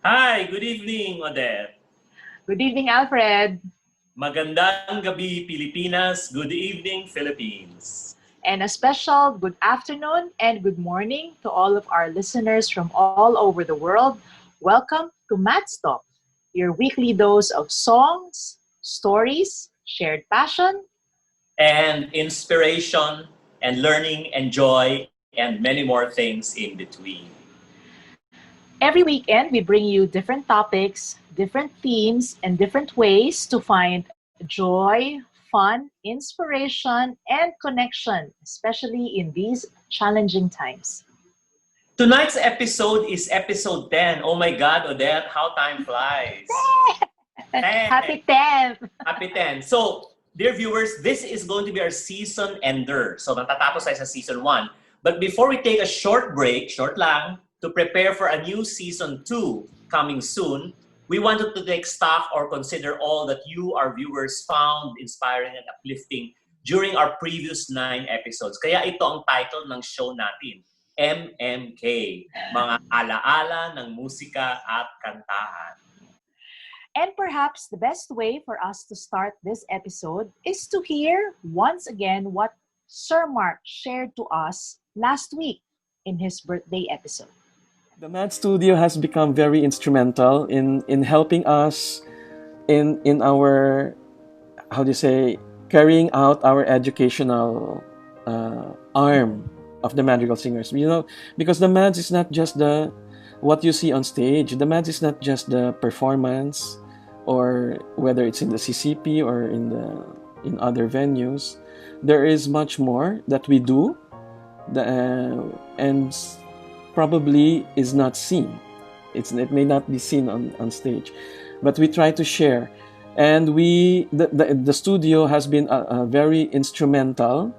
Hi, good evening, Odette. Good evening, Alfred. Magandang gabi, Pilipinas. Good evening, Philippines. And a special good afternoon and good morning to all of our listeners from all over the world. Welcome to Madz, your weekly dose of songs, stories, shared passion, And inspiration and learning and joy and many more things in between. Every weekend, we bring you different topics, different themes, and different ways to find joy, fun, inspiration, and connection, especially in these challenging times. Tonight's episode is episode 10. Oh my God, Odette, how time flies. 10. Happy 10th! Happy 10. So, dear viewers, this is going to be our season ender. So, matatapos tayo sa season 1. But before we take a short break, short lang, to prepare for a new season 2 coming soon, we wanted to take stock or consider all that you, our viewers, found inspiring and uplifting during our previous 9 episodes. Kaya ito ang title ng show natin, MMK, mga alaala ng musika at kantahan. And perhaps the best way for us to start this episode is to hear once again what Sir Mark shared to us last week in his birthday episode. The Madz Studio has become very instrumental in helping us in our, how do you say, carrying out our educational arm of the Madrigal Singers. Because the Madz is not just what you see on stage. The Madz is not just the performance, or whether it's in the CCP or in other venues. There is much more that we do, and probably is not seen. It may not be seen on stage, but we try to share. And the studio has been very instrumental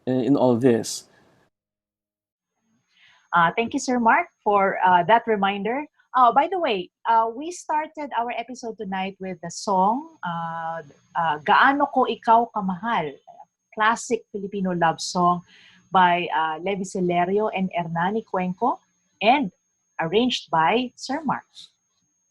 in all this. Thank you, Sir Mark, for that reminder. By the way, we started our episode tonight with the song Gaano Ko Ikaw Kamahal, classic Filipino love song by Levi Celerio and Hernani Cuenco, and arranged by Sir Mark.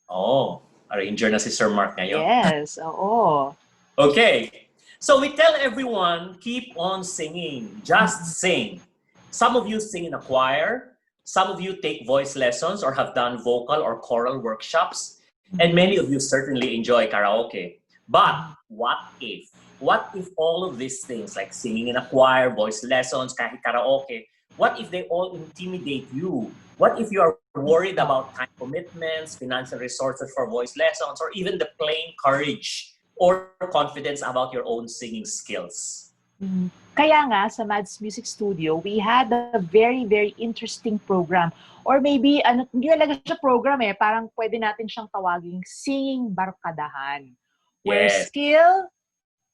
Oh, arranger na si Sir Mark ngayon. Yes, oo. Okay, so we tell everyone, keep on singing. Just sing. Some of you sing in a choir. Some of you take voice lessons or have done vocal or choral workshops. And many of you certainly enjoy karaoke. But what if? What if all of these things, like singing in a choir, voice lessons, kahit karaoke, what if they all intimidate you? What if you are worried about time commitments, financial resources for voice lessons, or even the plain courage or confidence about your own singing skills? Kaya nga, sa Madz Music Studio, we had a very, very interesting program. Or maybe, hindi talaga siya program parang pwede natin siyang tawaging singing barkadahan. Where Yes. skill,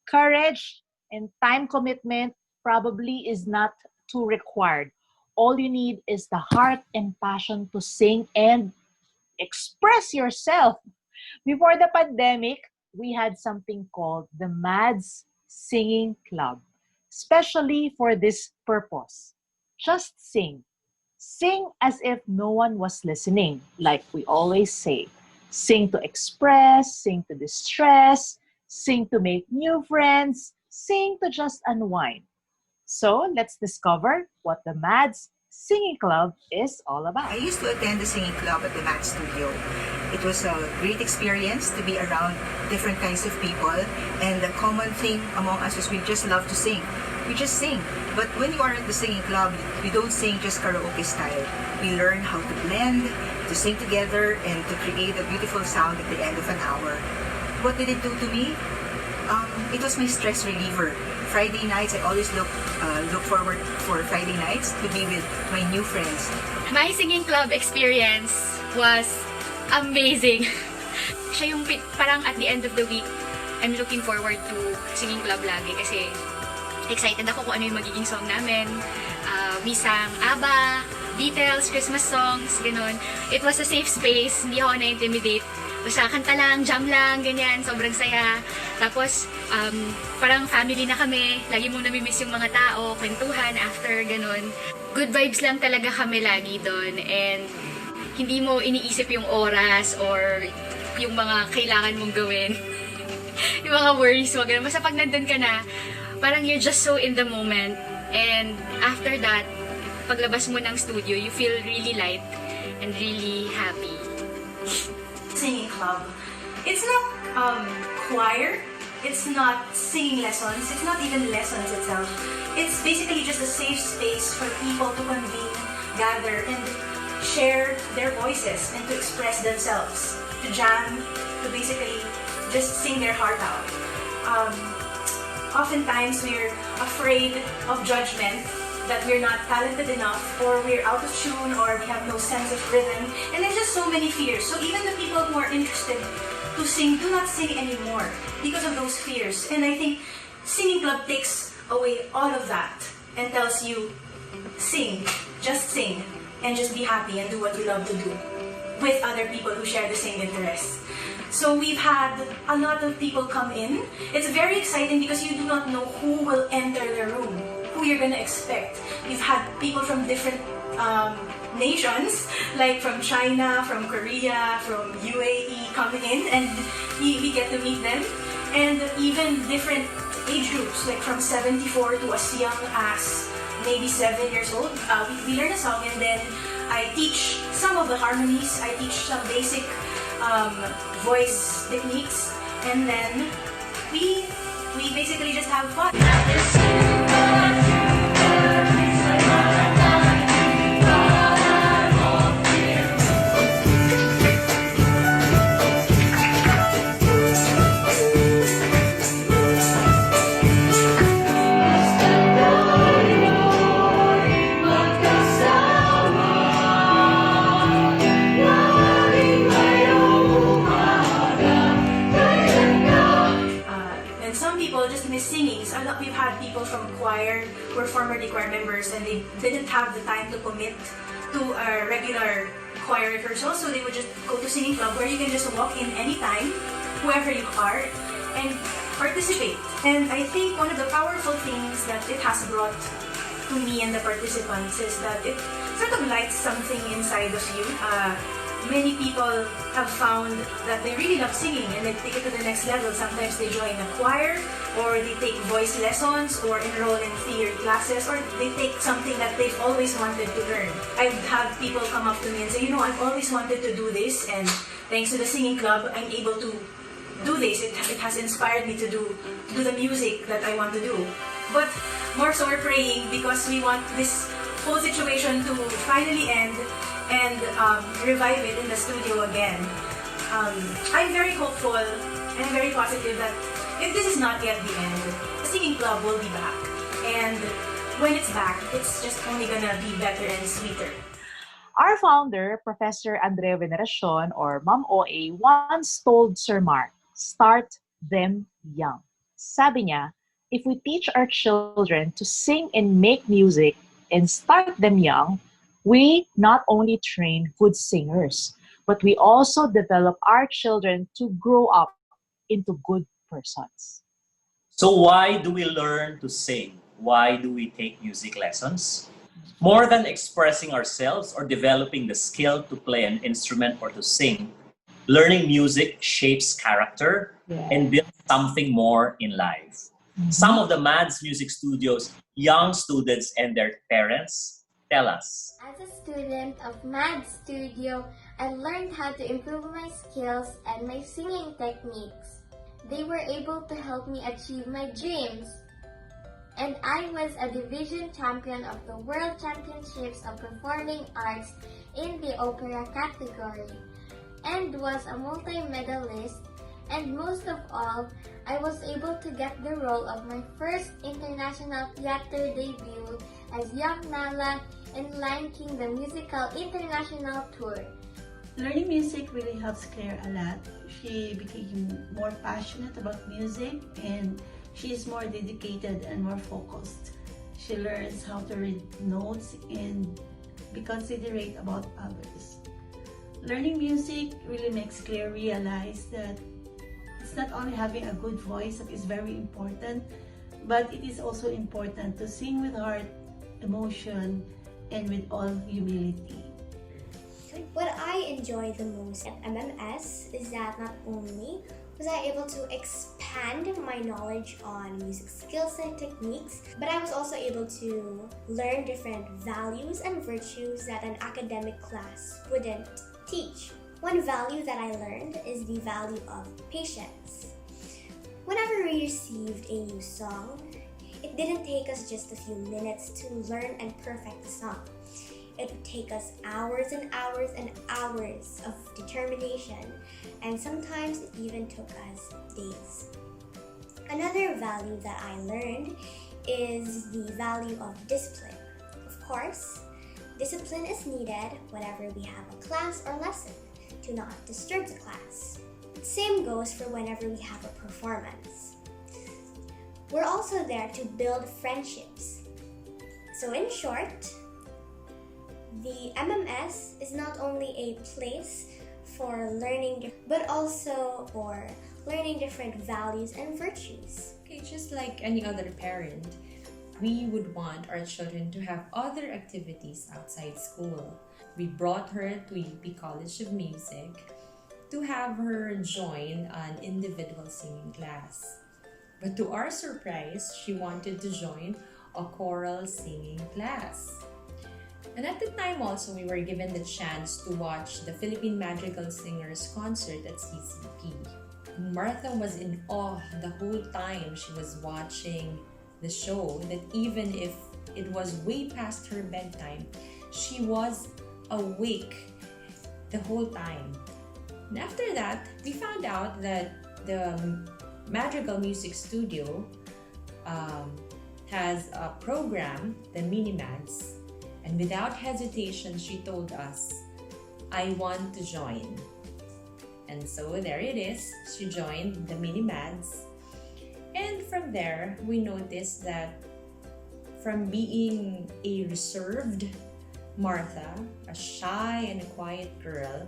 courage, and time commitment probably is not too required. All you need is the heart and passion to sing and express yourself. Before the pandemic, we had something called the Madz Singing Club, especially for this purpose. Just sing. Sing as if no one was listening, like we always say. Sing to express, sing to distress, sing to make new friends, sing to just unwind. So let's discover what the Madz Singing Club is all about. I used to attend the singing club at the Madz studio. It was a great experience to be around different kinds of people, and the common thing among us is we just love to sing. We just sing. But when you are at the singing club, we don't sing just karaoke style. We learn how to blend, to sing together, and to create a beautiful sound at the end of an hour. What did it do to me? It was my stress reliever. Friday nights, I always look forward for Friday nights to be with my new friends. My singing club experience was amazing. Siya yung parang at the end of the week, I'm looking forward to singing club lagi kasi excited ako kung ano yung magiging song namin. We sang ABBA, Beatles, Christmas songs, ganun. It was a safe space, hindi ako na-intimidate. Basta kanta lang, jam lang, ganyan, sobrang saya. Tapos, parang family na kami, lagi mong namimiss yung mga tao, kwentuhan, after, ganun. Good vibes lang talaga kami lagi doon, and hindi mo iniisip yung oras or yung mga kailangan mong gawin. Yung mga worries mo, ganun. Basta pag nandun ka na, parang you're just so in the moment, and after that, paglabas mo ng studio, you feel really light and really happy. Singing club. It's not choir, it's not singing lessons, it's not even lessons itself. It's basically just a safe space for people to convene, gather, and share their voices and to express themselves, to jam, to basically just sing their heart out. Oftentimes we're afraid of judgment, that we're not talented enough, or we're out of tune, or we have no sense of rhythm, and there's just so many fears. So even the people who are interested to sing do not sing anymore because of those fears. And I think Singing Club takes away all of that and tells you, sing, and just be happy and do what you love to do with other people who share the same interests. So we've had a lot of people come in. It's very exciting because you do not know who will enter the room, who you're gonna expect. We've had people from different nations, like from China, from Korea, from UAE coming in, and we get to meet them. And even different age groups, like from 74 to as young as maybe 7 years old. We learn a song, and then I teach some of the harmonies, I teach some basic voice techniques, and then we we basically just have fun. And some people just miss singing. So we've had people from choir who were formerly choir members and they didn't have the time to commit to a regular choir rehearsal, so they would just go to singing club where you can just walk in anytime, whoever you are, and participate. And I think one of the powerful things that it has brought to me and the participants is that it sort of lights something inside of you. Many people have found that they really love singing and they take it to the next level. Sometimes they join a choir, or they take voice lessons, or enroll in theater classes, or they take something that they've always wanted to learn. I've had people come up to me and say, you know, I've always wanted to do this, and thanks to the singing club, I'm able to do this. It has inspired me to do the music that I want to do. But more so we're praying because we want this whole situation to finally end and revive it in the studio again. I'm very hopeful and I'm very positive that if this is not yet the end, the singing club will be back. And when it's back, it's just only gonna be better and sweeter. Our founder, Professor Andrea Veneracion, or Ma'am OA, once told Sir Mark, start them young. Sabi niya, if we teach our children to sing and make music and start them young, we not only train good singers, but we also develop our children to grow up into good persons. So why do we learn to sing? Why do we take music lessons? More than expressing ourselves or developing the skill to play an instrument or to sing, learning music shapes character and builds something more in life. Some of the Madz Music Studios, young students and their parents tell us. As a student of Madz Studio, I learned how to improve my skills and my singing techniques. They were able to help me achieve my dreams. And I was a division champion of the World Championships of Performing Arts in the opera category, and was a multi-medalist. And most of all, I was able to get the role of my first international theater debut as young Nala in Lion King the Musical International Tour. Learning music really helps Claire a lot. She became more passionate about music and she is more dedicated and more focused. She learns how to read notes and be considerate about others. Learning music really makes Claire realize that it's not only having a good voice that is very important, but it is also important to sing with heart, emotion, and with all humility. What I enjoy the most at MMS is that not only was I able to expand my knowledge on music skills and techniques, but I was also able to learn different values and virtues that an academic class wouldn't teach. One value that I learned is the value of patience. Whenever we received a new song, it didn't take us just a few minutes to learn and perfect the song. It would take us hours and hours and hours of determination, and sometimes it even took us days. Another value that I learned is the value of discipline. Of course, discipline is needed whenever we have a class or lesson to not disturb the class. Same goes for whenever we have a performance. We're also there to build friendships. So in short, the MMS is not only a place for learning, but also for learning different values and virtues. Okay, just like any other parent, we would want our children to have other activities outside school. We brought her to UP College of Music to have her join an individual singing class. But to our surprise, she wanted to join a choral singing class. And at the time also, we were given the chance to watch the Philippine Magical Singers concert at CCP. Martha was in awe the whole time she was watching the show, that even if it was way past her bedtime, she was awake the whole time. And after that, we found out that the Madrigal Music Studio has a program, the Mini Madz, and without hesitation, she told us, "I want to join." And so there it is. She joined the Mini Madz. And from there, we noticed that from being a reserved Martha, a shy and a quiet girl,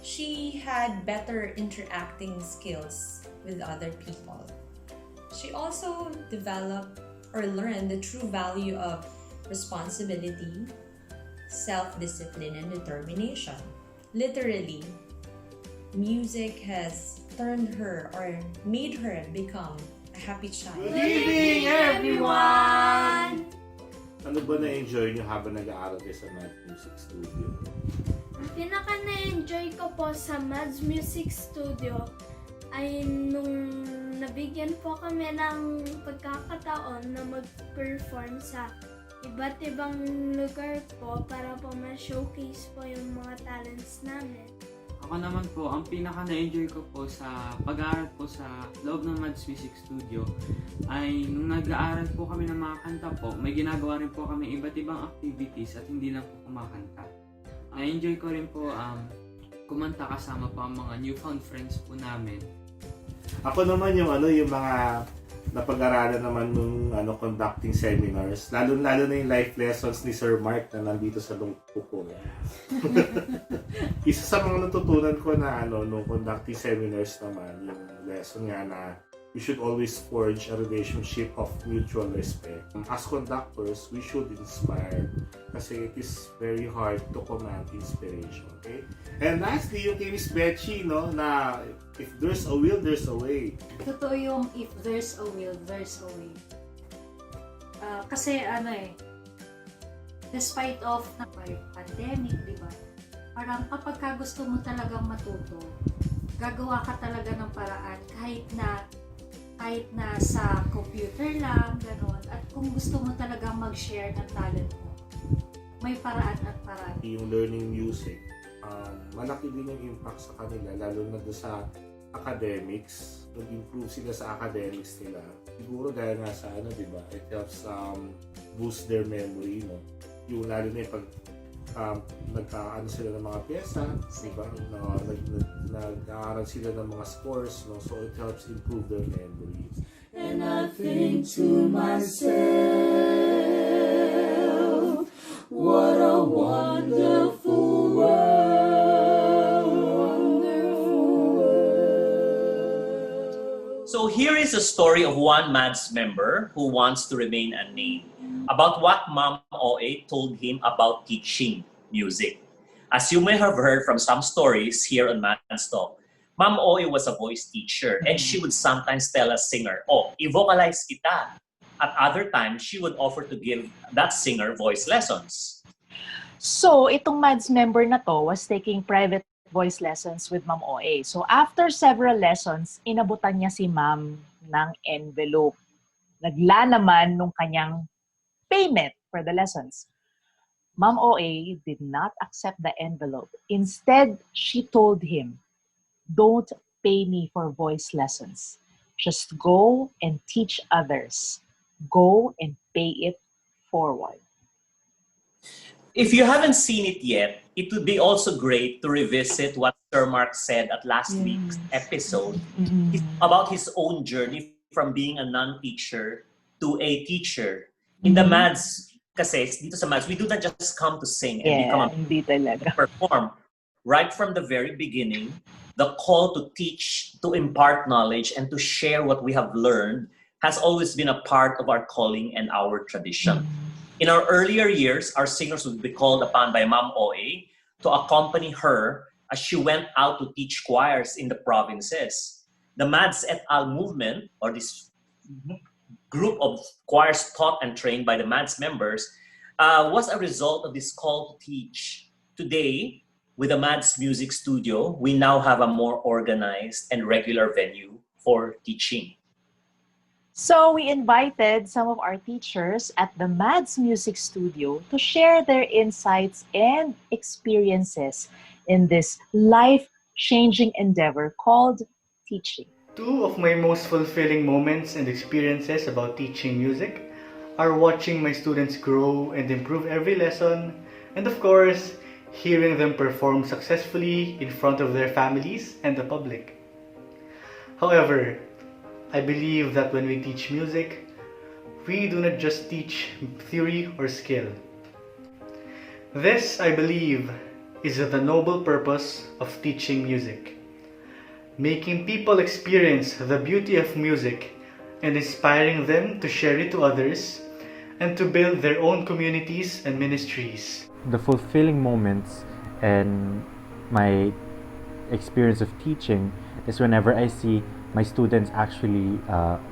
she had better interacting skills with other people. She also developed or learned the true value of responsibility, self-discipline, and determination. Literally, music has turned her or made her become a happy child. Good evening, everyone! Ano ba na-enjoy niyo habang nag-aaral kayo sa Madz Music Studio? Ang pinaka na-enjoy ko po sa Madz Music Studio ay nung nabigyan po kami ng pagkakataon na mag-perform sa iba't ibang lugar po para po ma-showcase po yung mga talents namin. Ako naman po, ang pinaka na-enjoy ko po sa pag-aaral po sa loob ng Madz Music Studio ay nung nag-aaral po kami ng mga kanta po, may ginagawa rin po kami iba't ibang activities at hindi lang po kumakanta. Na-enjoy ko rin po kumanta kasama po ang mga newfound friends po namin. Ako naman yung mga napag-aralan naman nung conducting seminars, lalo na yung life lessons ni Sir Mark na nandito sa lungko ko. Isa sa mga natutunan ko na nung conducting seminars naman, yung lesson nga na we should always forge a relationship of mutual respect. As conductors, we should inspire kasi it is very hard to command inspiration. Okay? And lastly, yung kay Miss Betchy, na if there's a will, there's a way. Totoo yung if there's a will, there's a way. Kasi despite of pandemic, di ba? Parang kapag ka gusto mo talagang matuto, gagawa ka talaga ng paraan kahit na sa computer lang, gano'n. At kung gusto mo talagang mag-share ng talent mo, may paraan at paraan. Yung learning music, malaki din yung impact sa kanila, lalo na doon sa academics. Nag-improve sila sa academics nila. Siguro dahil nga sa di ba, it helps boost their memory, no? Yung lalo na yung pag nagkaano sila ng mga pyesa, di ba? Nag-aaral sila ng mga scores, no? So it helps improve their memories. And I think to myself, what a wonderful world. So here is a story of one Madz member who wants to remain unnamed about what Ma'am OA told him about teaching music. As you may have heard from some stories here on Madz Talk, Ma'am OA was a voice teacher and she would sometimes tell a singer, i-vocalize kita. At other times, she would offer to give that singer voice lessons. So, itong Madz member na to was taking private voice lessons with Ma'am OA. So, after several lessons, inabutan niya si Ma'am ng envelope. Nagla naman nung kanyang payment for the lessons. Ma'am OA did not accept the envelope. Instead, she told him, "Don't pay me for voice lessons. Just go and teach others. Go and pay it forward." If you haven't seen it yet, it would be also great to revisit what Sir Mark said at last week's episode about his own journey from being a non-teacher to a teacher. In the Madz, kasi dito sa Madz, we do not just come to sing and perform. Right from the very beginning, the call to teach, to impart knowledge, and to share what we have learned has always been a part of our calling and our tradition. In our earlier years, our singers would be called upon by Ma'am OA to accompany her as she went out to teach choirs in the provinces. The Madz et al. Movement, or this group of choirs taught and trained by the Madz members, was a result of this call to teach. Today, with the Madz Music Studio, we now have a more organized and regular venue for teaching. So we invited some of our teachers at the Madz Music Studio to share their insights and experiences in this life-changing endeavor called teaching. Two of my most fulfilling moments and experiences about teaching music are watching my students grow and improve every lesson, and of course, hearing them perform successfully in front of their families and the public. However, I believe that when we teach music, we do not just teach theory or skill. This, I believe, is the noble purpose of teaching music. Making people experience the beauty of music and inspiring them to share it to others and to build their own communities and ministries. The fulfilling moments and my experience of teaching is whenever I see my students actually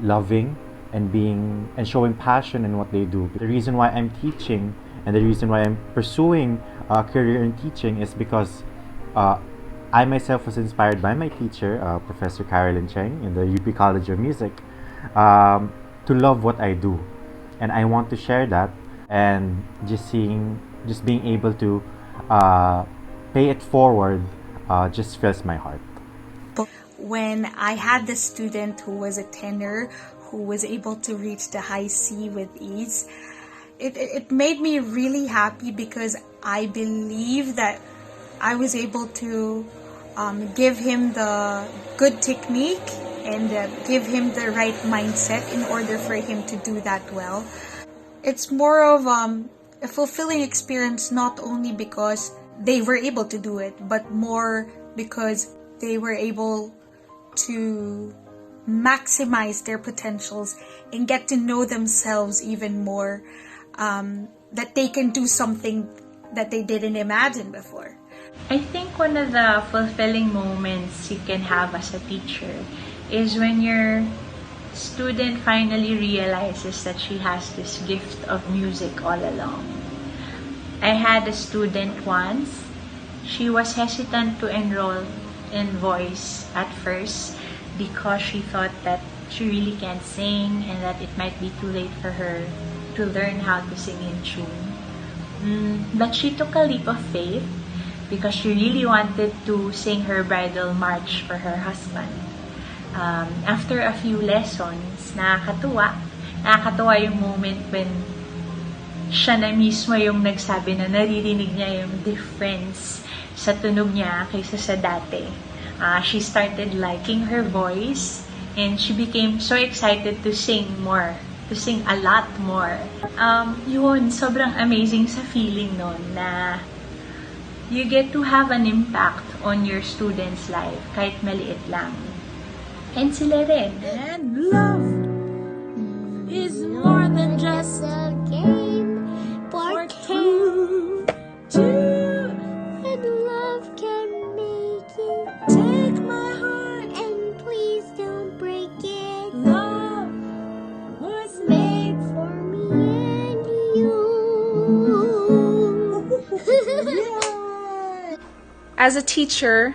loving and showing passion in what they do. The reason why I'm teaching and the reason why I'm pursuing a career in teaching is because I myself was inspired by my teacher, Professor Carolyn Cheng in the UP College of Music, to love what I do, and I want to share that. And just being able to pay it forward just fills my heart. When I had the student who was a tenor, who was able to reach the high C with ease, it made me really happy because I believe that I was able to give him the good technique and give him the right mindset in order for him to do that well. It's more of a fulfilling experience, not only because they were able to do it, but more because they were able to maximize their potentials and get to know themselves even more, that they can do something that they didn't imagine before. I think one of the fulfilling moments you can have as a teacher is when your student finally realizes that she has this gift of music all along. I had a student once. She was hesitant to enroll in voice at first because she thought that she really can't sing and that it might be too late for her to learn how to sing in tune. But she took a leap of faith because she really wanted to sing her bridal march for her husband. After a few lessons, nakakatuwa yung moment when siya na mismo yung nagsabi na naririnig niya yung difference sa tunog niya kaysa sa dati. She started liking her voice and she became so excited to sing more, to sing a lot more. Yun, sobrang amazing sa feeling nun na you get to have an impact on your student's life, kahit maliit lang. And sila rin. And love is more than just a game for two. And love can make you take my heart And please don't break it. Love was made For me and you. As a teacher,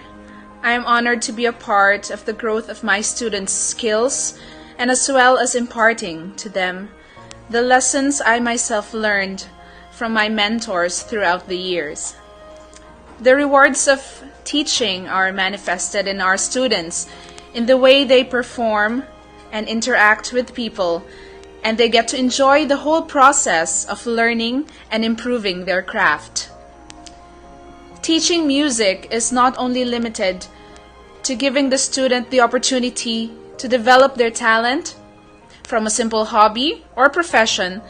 I am honored to be a part of the growth of my students' skills and as well as imparting to them the lessons I myself learned from my mentors throughout the years. The rewards of teaching are manifested in our students in the way they perform and interact with people, and they get to enjoy the whole process of learning and improving their craft. Teaching music is not only limited to giving the student the opportunity to develop their talent from a simple hobby or profession.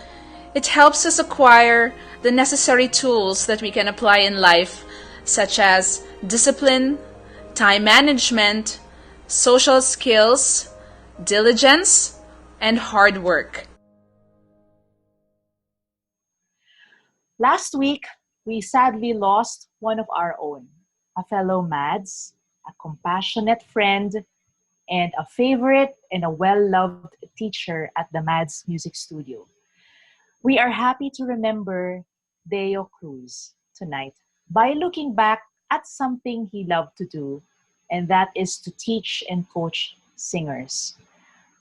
It helps us acquire the necessary tools that we can apply in life, such as discipline, time management, social skills, diligence, and hard work. Last week, we sadly lost one of our own, a fellow Madz, a compassionate friend, and a favorite and a well-loved teacher at the Madz Music Studio. We are happy to remember Deo Cruz tonight by looking back at something he loved to do, and that is to teach and coach singers.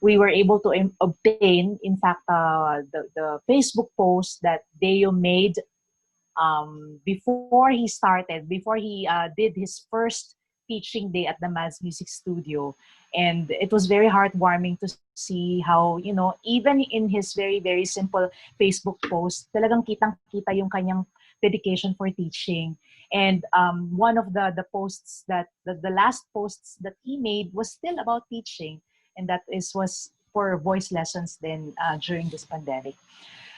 We were able to obtain, in fact, the Facebook post that Deo made before he did his first teaching day at the Madz Music Studio. And it was very heartwarming to see how, even in his very, very simple Facebook post, talagang kitang-kita yung kanyang dedication for teaching. And one of the posts the last posts that he made was still about teaching. And was for voice lessons then during this pandemic.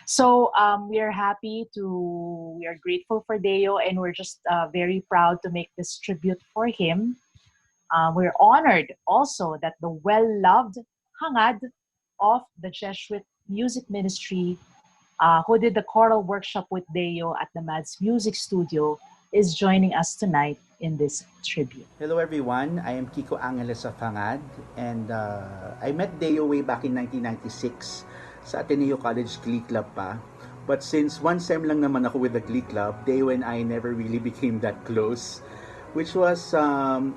So we are grateful for Deo, and we're just very proud to make this tribute for him. We're honored also that the well-loved Hangad of the Jesuit Music Ministry, who did the choral workshop with Deo at the Madz Music Studio, is joining us tonight in this tribute. Hello everyone, I am Kiko Angeles of Hangad, and I met Deo way back in 1996 sa Ateneo College Glee Club pa. But since one sem lang naman ako with the Glee Club, Deo and I never really became that close, which was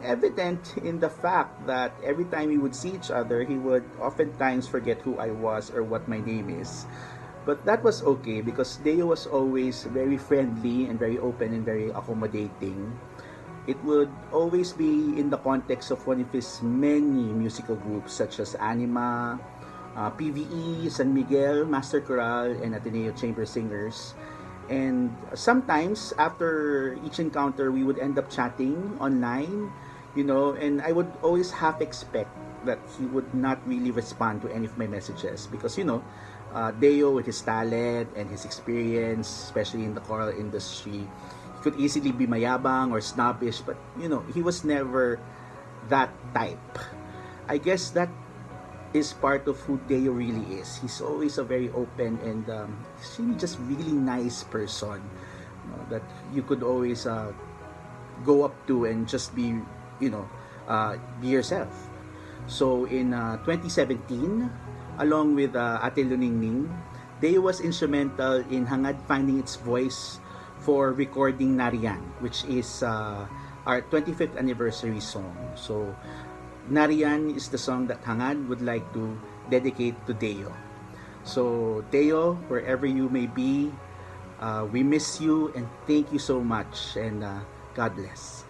evident in the fact that every time we would see each other, he would oftentimes forget who I was or what my name is. But that was okay because Deo was always very friendly and very open and very accommodating. It would always be in the context of one of his many musical groups such as Anima, PVE, San Miguel, Master Chorale, and Ateneo Chamber Singers. And sometimes after each encounter, we would end up chatting online, and I would always half expect that he would not really respond to any of my messages because, Deo, with his talent and his experience, especially in the choral industry, he could easily be mayabang or snobbish, but he was never that type. I guess that is part of who Deo really is. He's always a very open and just really nice person that you could always go up to and just be yourself. So in 2017, along with Ate Luningning, Deo was instrumental in Hangad finding its voice for recording Nariyan, which is our 25th anniversary song. So Nariyan is the song that Hangad would like to dedicate to Deo. So Deo, wherever you may be, we miss you and thank you so much, and God bless.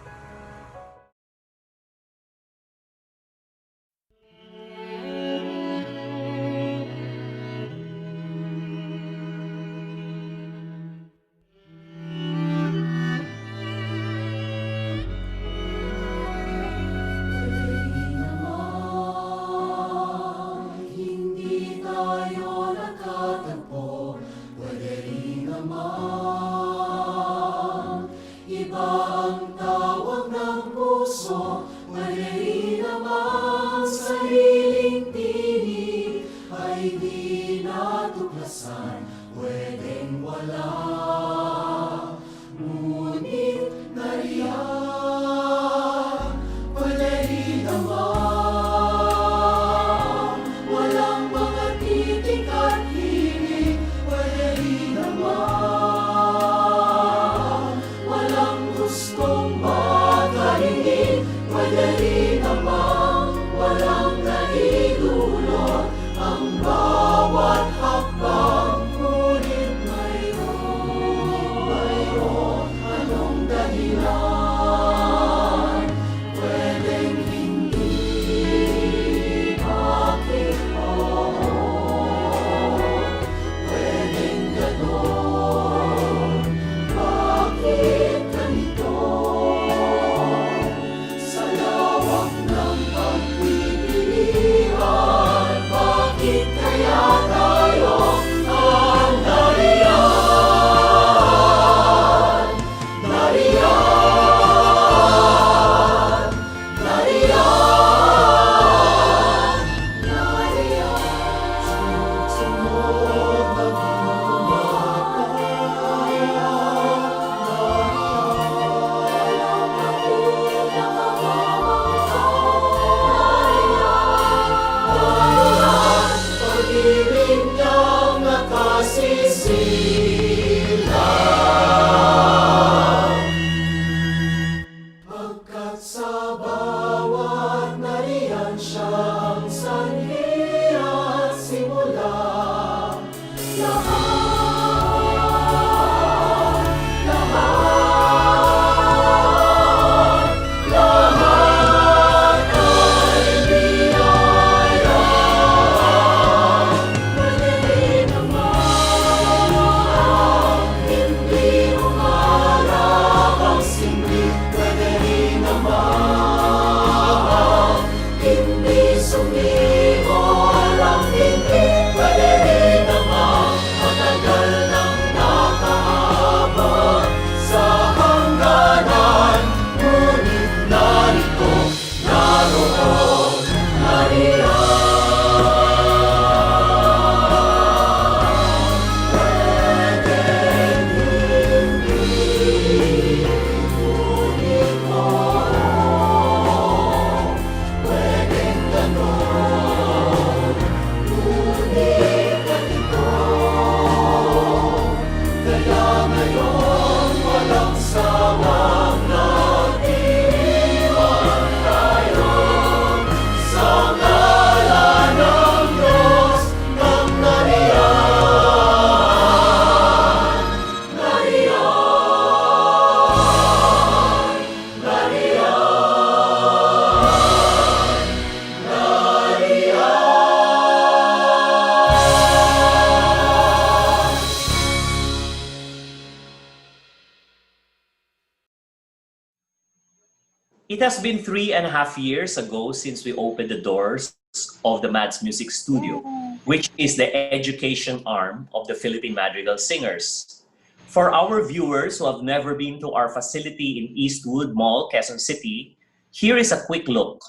It has been 3.5 years ago since we opened the doors of the Madz Music Studio, which is the education arm of the Philippine Madrigal Singers. For our viewers who have never been to our facility in Eastwood Mall, Quezon City, here is a quick look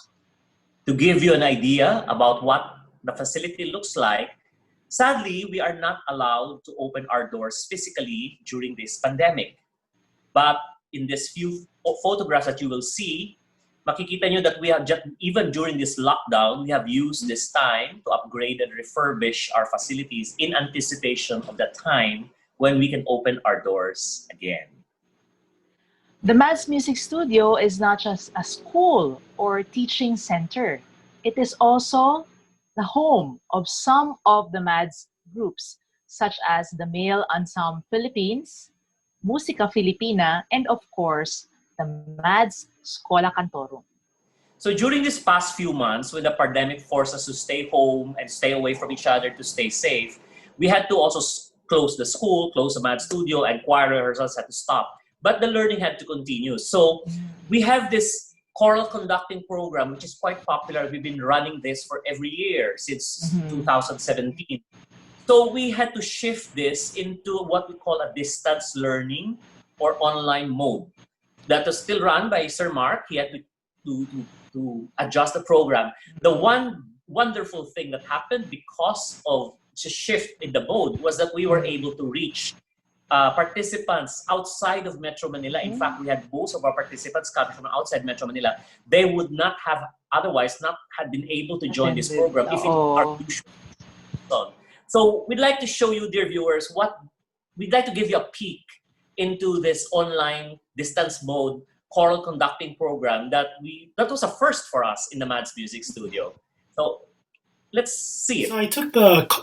to give you an idea about what the facility looks like. Sadly, we are not allowed to open our doors physically during this pandemic. But in these few photographs that you will see, makikita nyo that we have just, even during this lockdown, we have used this time to upgrade and refurbish our facilities in anticipation of the time when we can open our doors again. The Madz Music Studio is not just a school or teaching center. It is also the home of some of the Madz groups, such as the Male Ensemble Philippines, Musica Filipina, and of course, the Madz Scola Cantorum. So during these past few months, when the pandemic forced us to stay home and stay away from each other to stay safe, we had to also close the school, close the Madz studio, and choir rehearsals had to stop. But the learning had to continue. So we have this choral conducting program, which is quite popular. We've been running this for every year since 2017. So we had to shift this into what we call a distance learning or online mode. That was still run by Sir Mark. He had to adjust the program. The one wonderful thing that happened because of the shift in the mode was that we were able to reach participants outside of Metro Manila. In fact, we had most of our participants coming from outside Metro Manila. They would not have otherwise not had been able to join this program if it were our usual. So we'd like to show you, dear viewers, we'd like to give you a peek into this online distance mode choral conducting program that was a first for us in the Madz Music Studio. So let's see it. So I took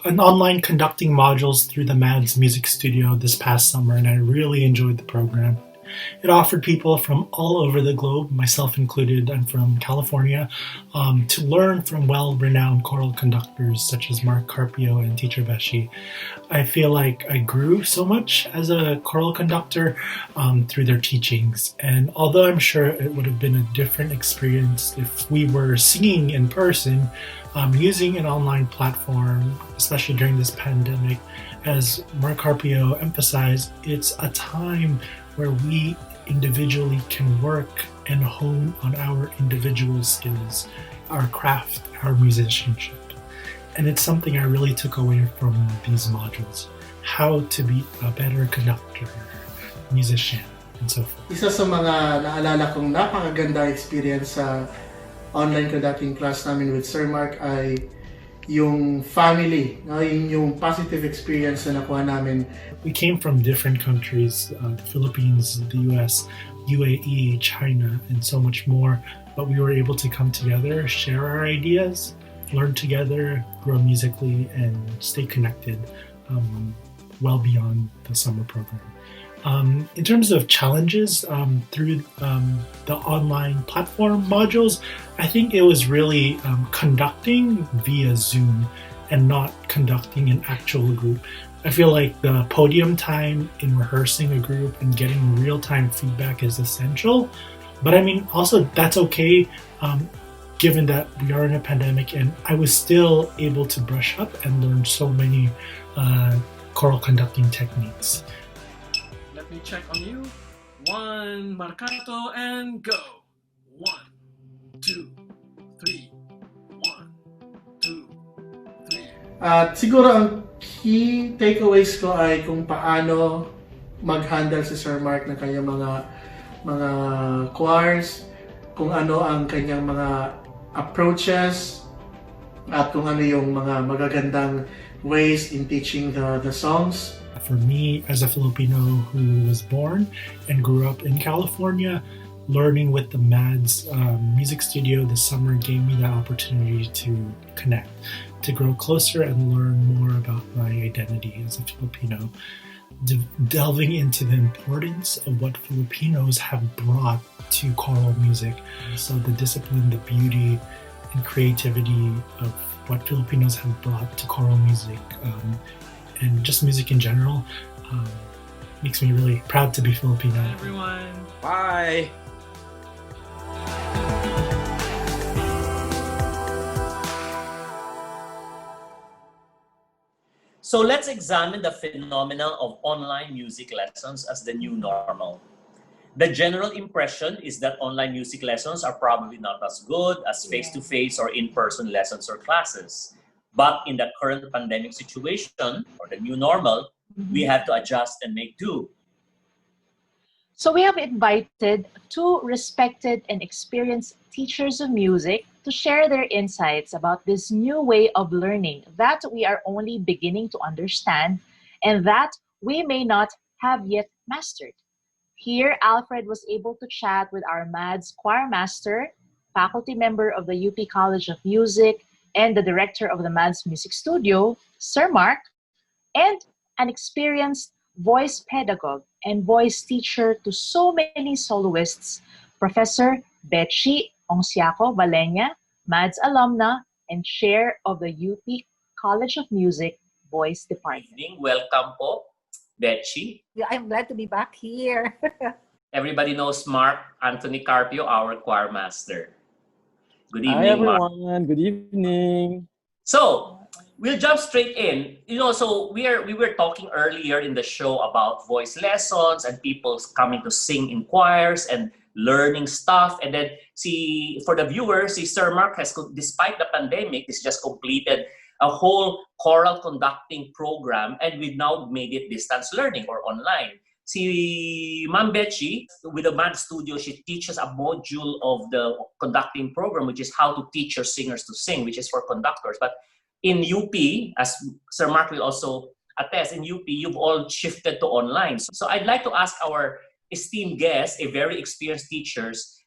an online conducting modules through the Madz Music Studio this past summer, and I really enjoyed the program. It offered people from all over the globe, myself included, I'm from California, to learn from well-renowned choral conductors such as Mark Carpio and Teacher Beshi. I feel like I grew so much as a choral conductor through their teachings. And although I'm sure it would have been a different experience if we were singing in person, using an online platform, especially during this pandemic, as Mark Carpio emphasized, it's a time where we individually can work and hone on our individual skills, our craft, our musicianship. And it's something I really took away from these modules, how to be a better conductor, musician, and so forth. Isa sa mga naalala kong napakaganda experience sa online conducting class namin with Sir Mark ay yung family, yung positive experience na nakuha namin. We came from different countries, the Philippines, the US, UAE, China, and so much more, but we were able to come together, share our ideas, learn together, grow musically, and stay connected well beyond the summer program. In terms of challenges through the online platform modules, I think it was really conducting via Zoom and not conducting an actual group. I feel like the podium time in rehearsing a group and getting real-time feedback is essential. But I mean, also that's okay given that we are in a pandemic, and I was still able to brush up and learn so many choral conducting techniques. Let me check on you. 1, marcato, and go. 1, 2, 3. 1, 2, 3. At siguro ang key takeaways ko ay kung paano mag-handle si Sir Mark ng kanyang mga choirs, kung ano ang kanyang mga approaches, at kung ano yung mga magagandang ways in teaching the songs. For me, as a Filipino who was born and grew up in California, learning with the Madz Music Studio this summer gave me the opportunity to connect, to grow closer and learn more about my identity as a Filipino, delving into the importance of what Filipinos have brought to choral music. So the discipline, the beauty, and creativity of what Filipinos have brought to choral music and just music in general makes me really proud to be Filipino. Everyone. Bye. So let's examine the phenomenon of online music lessons as the new normal. The general impression is that online music lessons are probably not as good as face-to-face or in-person lessons or classes. But in the current pandemic situation, or the new normal, we have to adjust and make do. So we have invited two respected and experienced teachers of music to share their insights about this new way of learning that we are only beginning to understand and that we may not have yet mastered. Here, Alfred was able to chat with our Madz choir master, faculty member of the UP College of Music, and the director of the Madz Music Studio, Sir Mark, and an experienced voice pedagogue and voice teacher to so many soloists, Professor Betchy Ongsiaco Valenya, Madz alumna and chair of the UP College of Music Voice Department. Good evening. Welcome po, Betchy. I'm glad to be back here. Everybody knows Mark Anthony Carpio, our choir master. Good evening, Hi everyone. Mark. Good evening. So we'll jump straight in. So we were talking earlier in the show about voice lessons and people coming to sing in choirs and learning stuff. And then for the viewers, Sir Mark has, despite the pandemic, he's just completed a whole choral conducting program, and we've now made it distance learning or online. Ma'am Betchy, with the Madz Studio, she teaches a module of the conducting program, which is how to teach your singers to sing, which is for conductors. But in UP, as Sir Mark will also attest, in UP, you've all shifted to online. So I'd like to ask our esteemed guests, a very experienced teachers,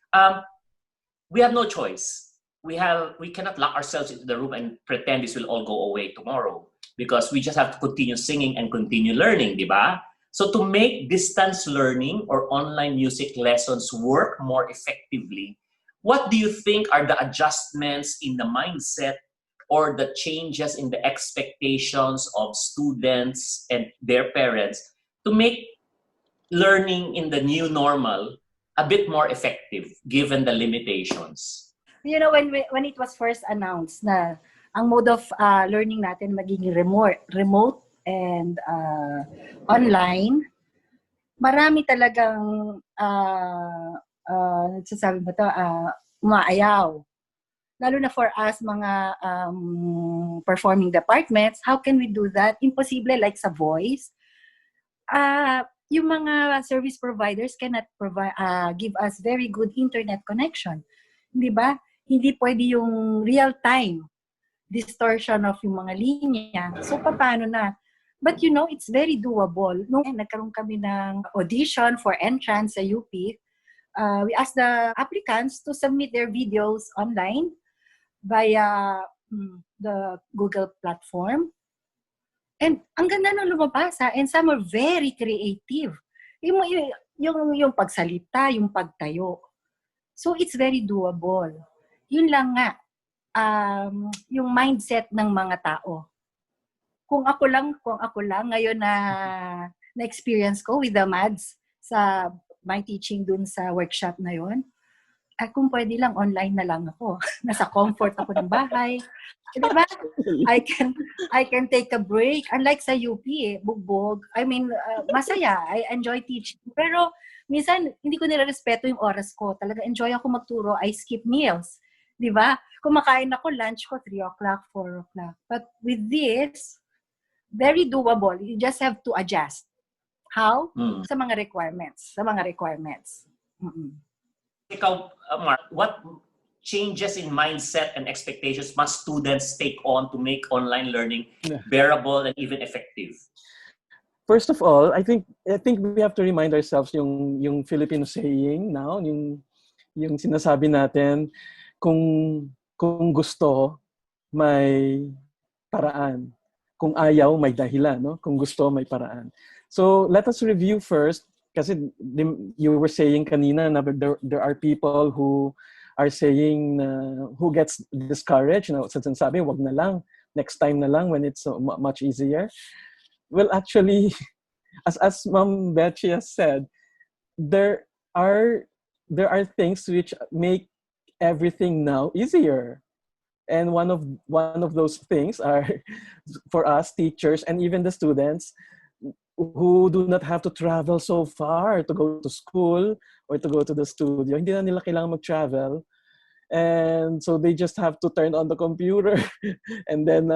we have no choice. We cannot lock ourselves into the room and pretend this will all go away tomorrow, because we just have to continue singing and continue learning, di ba? So to make distance learning or online music lessons work more effectively, what do you think are the adjustments in the mindset or the changes in the expectations of students and their parents to make learning in the new normal a bit more effective given the limitations? You know, when it was first announced na ang mode of learning natin magiging remote and online, marami talagang nagsasabi ba ito, umaayaw. Lalo na for us, mga performing departments, how can we do that? Imposible, like sa voice. Yung mga service providers cannot give us very good internet connection. Di ba? Hindi pwede yung real-time distortion of yung mga linya. So, paano na? But you know, it's very doable. Nung nagkaroon kami ng audition for entrance sa UP, we asked the applicants to submit their videos online via the Google platform. And ang ganda ng lumabas, and some are very creative. Yung pagsalita, yung pagtayo. So, it's very doable. Yun lang nga, yung mindset ng mga tao. Kung ako lang ngayon na experience ko with the Madz sa my teaching dun sa workshop na yon, kung pwede lang online na lang ako. Nasa comfort ako ng bahay. Diba? I can take a break. Unlike sa UP, bugbog. I mean, masaya. I enjoy teaching. Pero minsan hindi ko nirerespeto yung oras ko. Talaga enjoy ako magturo. I skip meals. Diba? Kumakain ako, lunch ko 3 o'clock, 4 o'clock. But with this, very doable. You just have to adjust. How? Sa mga requirements. Ikaw, Mark, what changes in mindset and expectations must students take on to make online learning bearable and even effective? First of all, I think we have to remind ourselves yung Filipino saying now, yung sinasabi natin, kung gusto, may paraan. Kung ayaw, may dahilan, no? Kung gusto, may paraan. So, let us review first, kasi you were saying kanina na there are people who are saying who gets discouraged, sabi, wag na lang, next time na lang when it's so much easier. Well, actually, as Ma'am Betchy has said, there are things which make everything now easier. And one of those things are for us teachers and even the students who do not have to travel so far to go to school or to go to the studio. Hindi na nila kailangan mag-travel. And so they just have to turn on the computer and then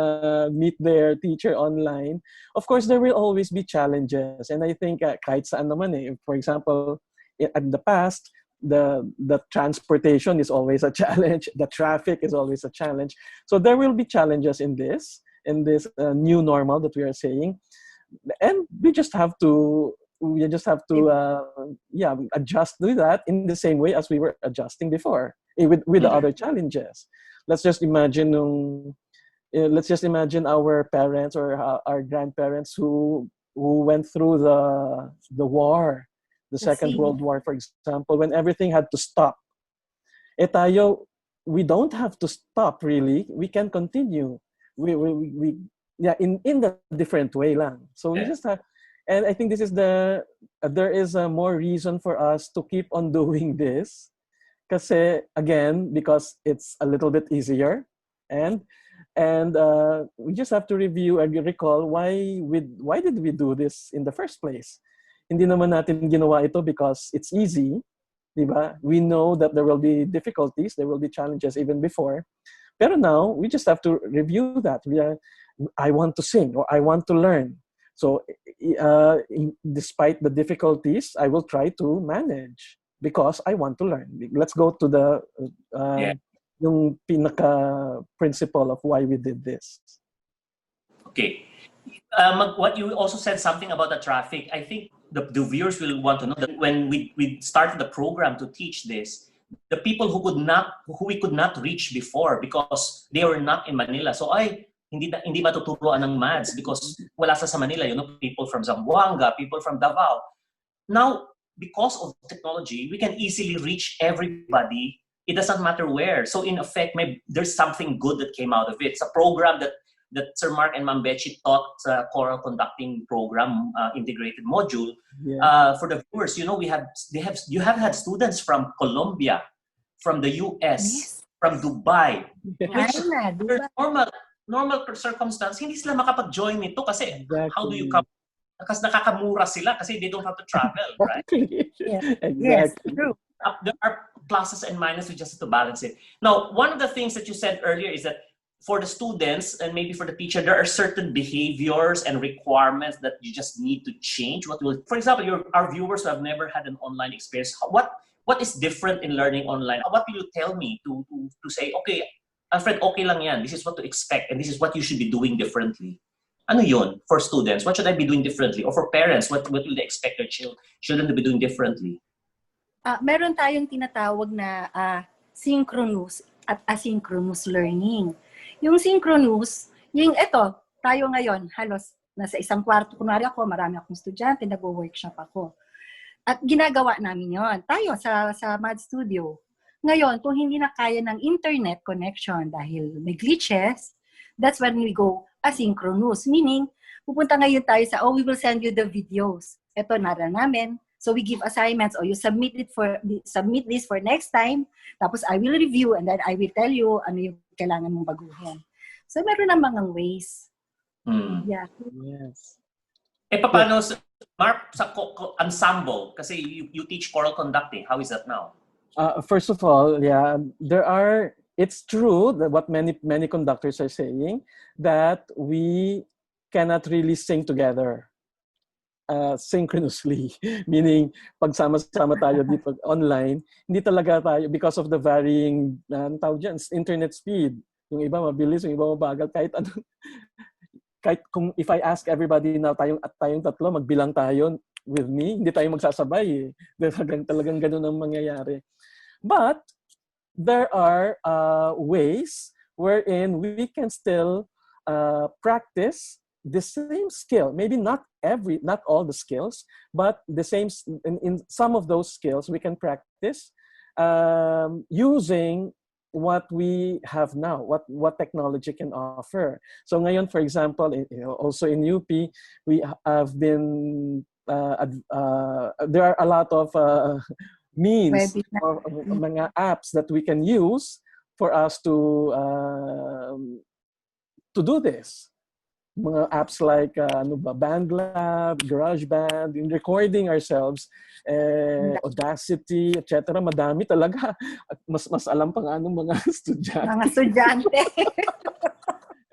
meet their teacher online. Of course, there will always be challenges. And I think kahit saan naman for example, at the past, the transportation is always a challenge. The traffic is always a challenge. So there will be challenges in this new normal that we are saying. And we just have to adjust to that in the same way as we were adjusting before with the other challenges. Let's just imagine our parents or our grandparents who went through the war, the Second World War, for example, when everything had to stop. Tayo, we don't have to stop really. We can continue. We in the different way lang. So we just have, and I think this is there is a more reason for us to keep on doing this. Kasi again, because it's a little bit easier, and we just have to review and recall why did we do this in the first place. Hindi naman natin ginawa ito because it's easy, diba? We know that there will be difficulties, there will be challenges even before. Pero now we just have to review that. I want to sing or I want to learn. So despite the difficulties, I will try to manage because I want to learn. Let's go to the yung pinaka principle of why we did this. Okay. What you also said something about the traffic. I think the viewers will want to know that when we started the program to teach this, the people who we could not reach before because they were not in Manila. So hindi matuturuan ng Madz because wala sa Manila, people from Zamboanga, people from Davao. Now, because of technology, we can easily reach everybody. It doesn't matter where. So in effect, there's something good that came out of it. It's a program that Sir Mark and Ma'am Betchy taught choral conducting program integrated module. For the viewers, you have had students from Colombia, from the US, from Dubai, which normal circumstance, hindi sila makapag-join nito kasi how do you come? Kasi nakakamura sila kasi they don't have to travel, right? Exactly. Yes, true. There are pluses and minuses, we just have to balance it. Now, one of the things that you said earlier is that for the students and maybe for the teacher, there are certain behaviors and requirements that you just need to change. For example, our viewers who have never had an online experience, what is different in learning online? What will you tell me to say, okay, Alfred, okay lang yan. This is what to expect and this is what you should be doing differently. Ano yun for students? What should I be doing differently? Or for parents, what will they expect their children to be doing differently? Meron tayong tinatawag na synchronous at asynchronous learning. Yung synchronous, tayo ngayon, halos nasa isang kwarto, kunwari ako, marami akong estudyante, nag-workshop ako. At ginagawa namin yon. Tayo sa Madz Studio. Ngayon, kung hindi na kaya ng internet connection dahil may glitches, that's when we go asynchronous. Meaning, pupunta ngayon tayo we will send you the videos. Ito, nara namin. So we give assignments or you submit this for next time. Tapos I will review and then I will tell you ano yung kailangan mong baguhin. So meron ng mga ways. Yeah. Yes. Paano, Mark, sa ensemble? Kasi you teach choral conducting. How is that now? First of all, it's true that what many conductors are saying, that we cannot really sing together synchronously. Meaning, pagsama-sama tayo dito online, hindi talaga tayo, because of the varying internet speed. Yung iba mabilis, yung iba mabagal, kahit kung if I ask everybody na tayong tatlo, magbilang tayo with me, hindi tayo magsasabay. Talagang ganun ang mangyayari. But there are ways wherein we can still practice the same skill. Maybe not all the skills, but the same in some of those skills we can practice using what we have now, what technology can offer. So ngayon, for example, also in UP, we have been there are a lot of means or mga apps that we can use for us to do this. Mga apps like BandLab, GarageBand, in recording ourselves, Audacity, etc. Madami talaga. At mas alam pa nga ng mga estudyante. Mga estudyante.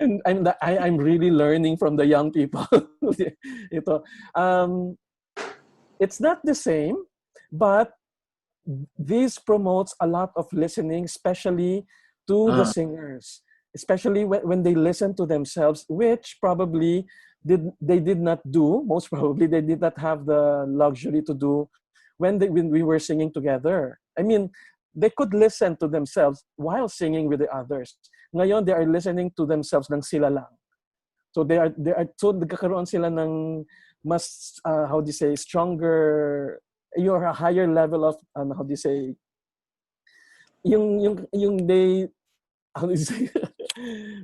And I'm really learning from the young people. Ito. It's not the same, but this promotes a lot of listening, especially to the singers. Especially when they listen to themselves, which probably they did not do. Most probably they did not have the luxury to do when we were singing together. I mean, they could listen to themselves while singing with the others. Ngayon, they are listening to themselves ng sila lang. So so nagkakaroon sila ng mas how do you say, stronger, a higher level of how do you say, yung they, how do you say,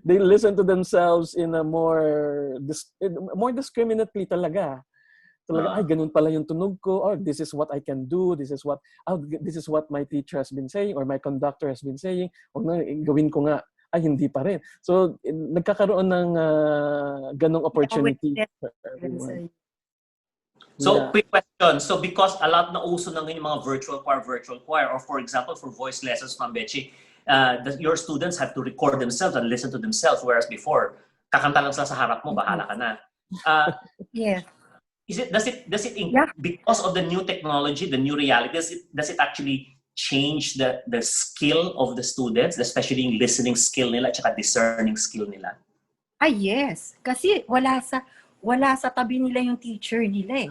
they listen to themselves in a more discriminately talaga. Ay, ganun pala yung tunog ko, or this is what I can do, this is what my teacher has been saying, or my conductor has been saying, o gawin ko nga, ay hindi pa rin. So, nagkakaroon ng ganong opportunity for everyone. So, quick question. So, because a lot na uso na ngayon yung mga virtual choir, or for example, for voice lessons, Ma'am Bechi, your students have to record themselves and listen to themselves, whereas before, kakanta lang sila sa harap mo, bahala ka na. Yeah. Does it because of the new technology, the new reality, does it actually change the skill of the students, especially yung listening skill nila at saka discerning skill nila? Yes. Kasi wala sa tabi nila yung teacher nila eh.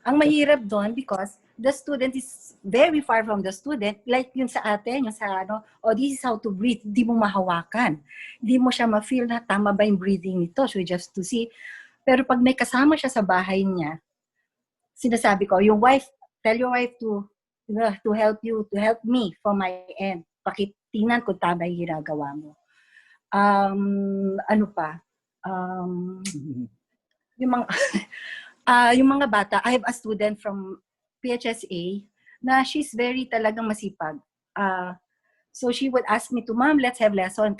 Ang mahirap doon because the student is very far from the student. Like yun sa atin, yung sa this is how to breathe. Di mo mahawakan. Di mo siya ma-feel na tama ba yung breathing nito. So just to see. Pero pag may kasama siya sa bahay niya, sinasabi ko, tell your wife to help me from my end. Pakitingnan kung tama yung ginagawa mo. Ano pa? Yung mga bata, I have a student from PHSA na she's very talagang masipag. So she would ask me to, Ma'am, let's have lesson.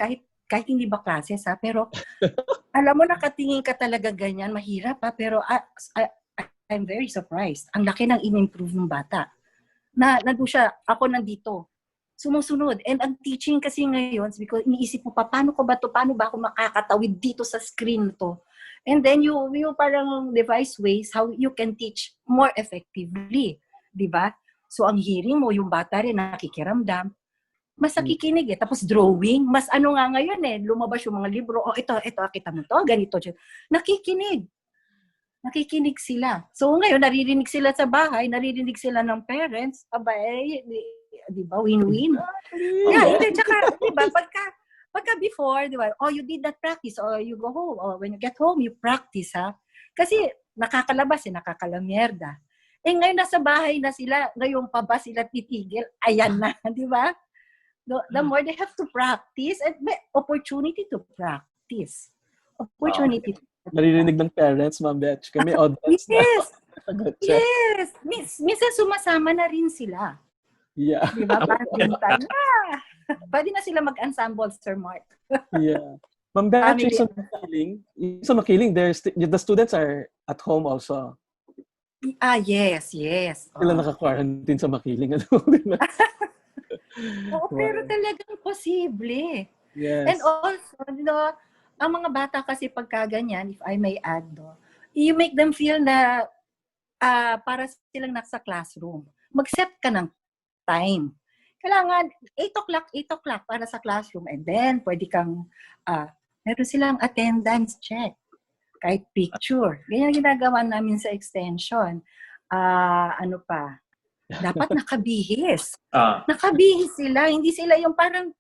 Kahit hindi ba classes, ha? Pero alam mo, nakatingin ka talaga ganyan, mahirap, ha? Pero I'm very surprised. Ang laki ng in-improve ng bata. Nandun siya, ako nandito. Sumusunod. And ang teaching kasi ngayon, because iniisip mo pa, paano ba ako makakatawid dito sa screen to? And then you parang devise ways how you can teach more effectively. Diba? So ang hearing mo, yung bata rin nakikiramdam, mas nakikinig eh. Tapos drawing, mas ano nga ngayon eh, lumabas yung mga libro, ito, kita mo to, ganito. Nakikinig sila. So ngayon, naririnig sila sa bahay, naririnig sila ng parents, di ba, win-win. Yeah, tsaka, di ba, pagka before, di ba, you did that practice, or you go home, or when you get home, you practice, ha? Kasi nakakalabas nakakalamierda. Ngayon nasa bahay na sila, ngayon pa ba sila titigil? Ayan na, di ba? The more they have to practice, and may opportunity to practice. Opportunity to naririnig ng parents, Ma'am Betch. Kami audience yes. Yes. Minsan sumasama na rin sila. Yeah. Diba? Pwede na sila mag-ensemble, Sir Mark. Yeah. Ma'am Betch, sa Makiling, the students are at home also. Yes. Sila naka-quarantine sa Makiling. Oo, pero talagang posible. Yes. And also, ang mga bata kasi pagka ganyan, if I may add, you make them feel na para silang nasa classroom. Mag-set ka ng time. Kailangan 8 o'clock para sa classroom, and then pwede kang meron silang attendance check. Kahit picture. Ganyan ginagawa namin sa extension. Ano pa? Dapat nakabihis. Nakabihis sila. Hindi sila yung parang,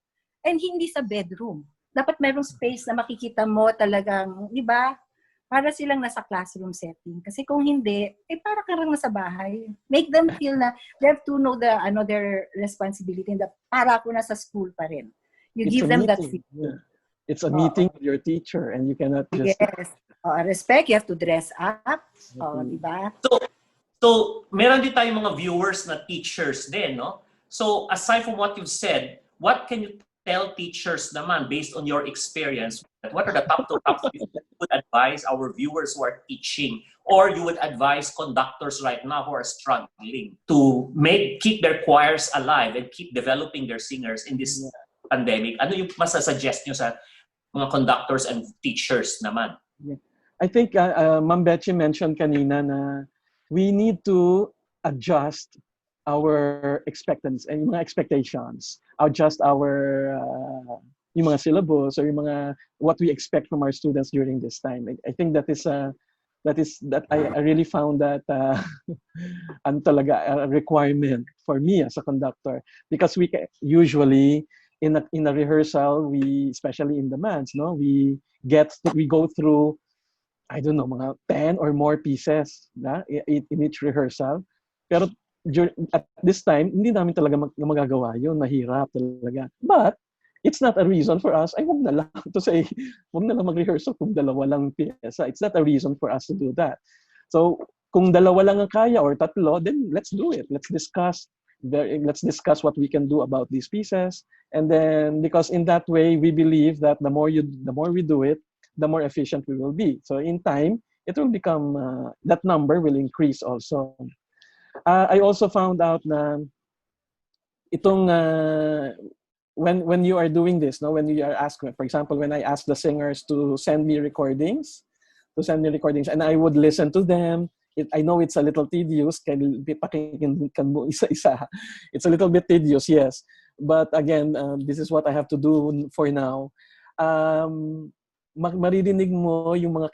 and hindi sa bedroom. Dapat merong space na makikita mo talagang, di ba? Para silang nasa classroom setting. Kasi kung hindi, para ka lang nasa bahay. Make them feel na they have to know their responsibility, na para ako nasa school pa rin. You give them that feeling. Yeah. It's a meeting with your teacher, and you cannot just... Yes. Respect, you have to dress up. Di ba? So, meron din tayong mga viewers na teachers din, no? So, aside from what you've said, what can you tell teachers naman, based on your experience, what are the top you would advise our viewers who are teaching, or you would advise conductors right now who are struggling to keep their choirs alive and keep developing their singers in this pandemic? Ano yung masasuggest nyo sa mga conductors and teachers naman? Yeah. I think Ma'am Betchy mentioned kanina na we need to adjust our expectations and mga expectations, adjust our yung mga syllables or yung mga what we expect from our students during this time. I think that I really found that ano talaga a requirement for me as a conductor, because we usually in a rehearsal, we, especially in the Madz, no, we go through, I don't know, mga 10 or more pieces in each rehearsal. Pero at this time, hindi namin talaga magagawa yun. Mahirap talaga. But it's not a reason for us, wag na lang to say, wag na lang mag-rehearsal kung dalawa lang piyesa. It's not a reason for us to do that. So, kung dalawa lang ang kaya or tatlo, then let's do it. Let's discuss what we can do about these pieces. And then, because in that way, we believe that the more we do it, the more efficient we will be. So in time, it will become, that number will increase also. I also found out na itong, when you are doing this, no, when you are asked, for example, when I ask the singers to send me recordings, and I would listen to them. I know it's a little tedious, isa-isa. It's a little bit tedious, yes. But again, this is what I have to do for now. Maririnig mo yung mga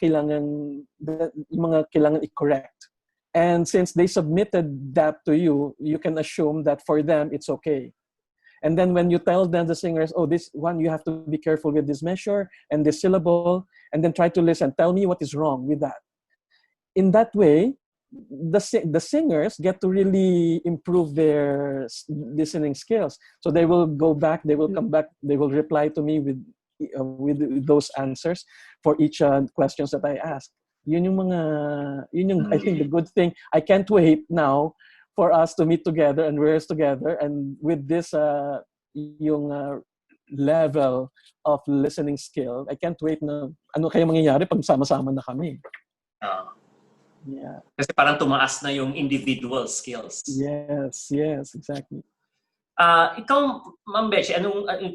kailangan i-correct. And since they submitted that to you, you can assume that for them, it's okay. And then when you tell them, the singers, oh, this one, you have to be careful with this measure and this syllable, and then try to listen. Tell me what is wrong with that. In that way, the singers get to really improve their listening skills. So they will go back, they will come back, they will reply to me with those answers for each questions that I ask. Yun yung I think the good thing. I can't wait now for us to meet together and rehearse together, and with this level of listening skill, I can't wait na ano kaya mangyayari pag sama-sama na kami. Yeah. Kasi parang tumaas na yung individual skills. Yes, exactly. Ikaw, Ma'am Betchy,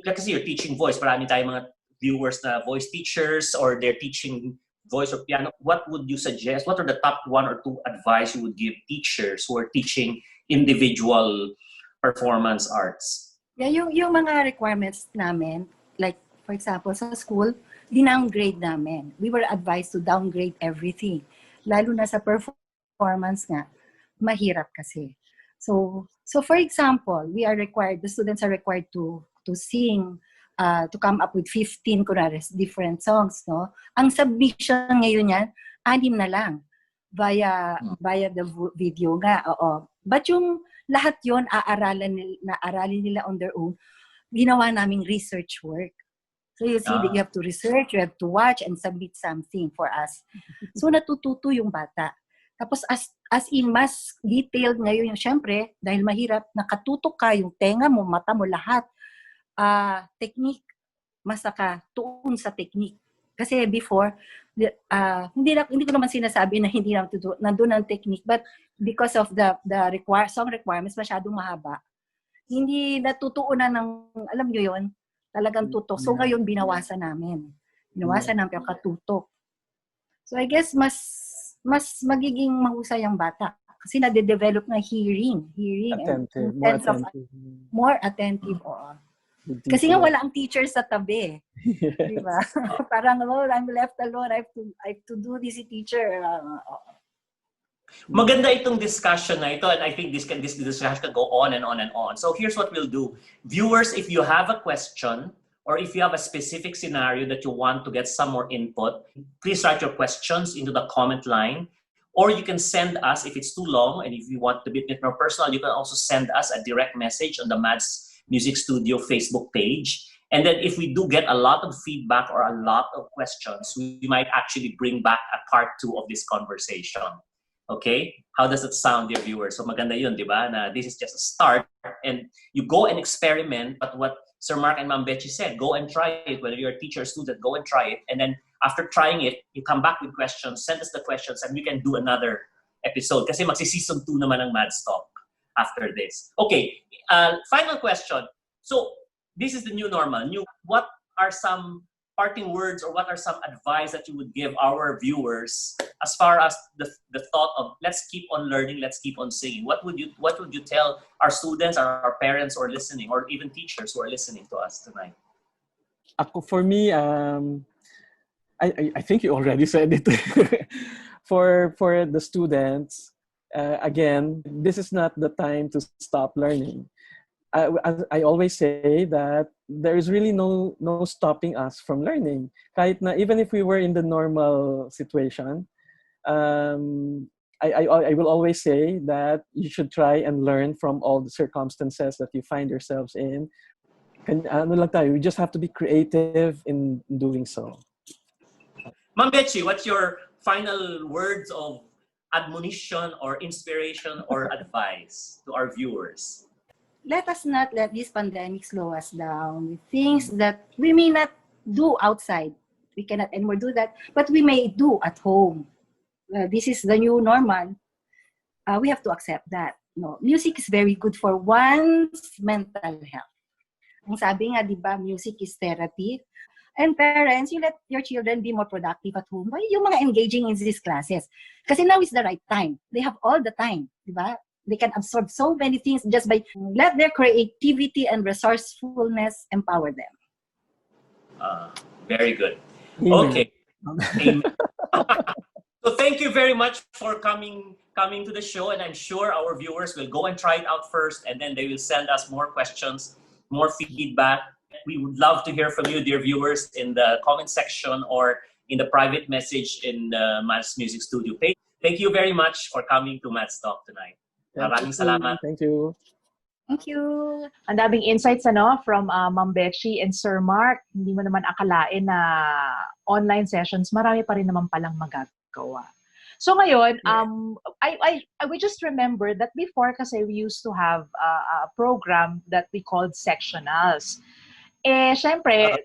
kasi you're teaching voice, marami tayong mga viewers na voice teachers or they're teaching voice or piano. What would you suggest? What are the top 1 or 2 advice you would give teachers who are teaching individual performance arts? Yeah, yung mga requirements namin, like for example, sa school, dinowngrade namin. We were advised to downgrade everything. Lalo na sa performance nga, mahirap kasi. So for example, the students are required to sing, to come up with 15 different songs, no? Ang submission ngayon yan, 6 na lang via the video nga. Oo. But yung lahat yon aralin nila on their own, ginawa naming research work. So you see that you have to research, you have to watch and submit something for us. So natututo yung bata. Tapos as in mas detailed ngayon yung syempre, dahil mahirap, nakatutok ka yung tenga mo, mata mo, lahat. Technique, masaka tuon sa technique. Kasi before, hindi ko naman sinasabi na hindi nandun ang technique, but because of the song requirements, masyadong mahaba. Hindi natutuunan ng, alam nyo yun, talagang tutok. So ngayon, binawasan namin ang katutok. So I guess mas magiging mahusay ang bata. Kasi nade-develop na hearing. Attentive, more attentive. Oo. Kasi nga wala ang teacher sa tabi. Diba? Parang, I'm left alone. I have to do this, teacher. Maganda itong discussion na ito, and I think this discussion can go on and on and on. So here's what we'll do. Viewers, if you have a question or if you have a specific scenario that you want to get some more input, please write your questions into the comment line. Or you can send us, if it's too long, and if you want to be more personal, you can also send us a direct message on the Madz Music Studio Facebook page. And then if we do get a lot of feedback or a lot of questions, we might actually bring back a part 2 of this conversation. Okay? How does it sound, dear viewers? So maganda yun, di ba? Na this is just a start and you go and experiment. But what Sir Mark and Ma'am Betchy said, go and try it. Whether you're a teacher or student, go and try it. And then after trying it, you come back with questions, send us the questions, and we can do another episode. Kasi magsi-season 2 naman ng Madz Talk after this. Okay, final question. So this is the new normal. What are some parting words or what are some advice that you would give our viewers as far as the thought of let's keep on learning, let's keep on singing? What would you tell our students, our parents who are listening, or even teachers who are listening to us tonight? For me, I think you already said it. For the students, again, this is not the time to stop learning. I always say that there is really no stopping us from learning. Kahit na even if we were in the normal situation, I will always say that you should try and learn from all the circumstances that you find yourselves in. We just have to be creative in doing so. Ma'am Betchy, what's your final words of admonition or inspiration or advice to our viewers? Let us not let this pandemic slow us down with things that we may not do outside. We cannot anymore do that, but we may do at home. This is the new normal. We have to accept that. No, music is very good for one's mental health. Ang sabi nga, di ba, music is therapy. And parents, you let your children be more productive at home. Yung mga engaging in these classes. Kasi now is the right time. They have all the time, di ba? They can absorb so many things just by let their creativity and resourcefulness empower them. Very good. Amen. Okay. So thank you very much for coming to the show, and I'm sure our viewers will go and try it out first, and then they will send us more questions, more feedback. We would love to hear from you, dear viewers, in the comment section or in the private message in the Madz Music Studio page. Thank you very much for coming to Madz Talk tonight. Maraming salamat. Thank you. Thank you. Ang daming insights from Ma'am Betchy and Sir Mark. Hindi mo naman akalain na online sessions, marami pa rin naman palang magagawa. So ngayon, we just remember that before kasi we used to have a program that we called sectionals. Syempre,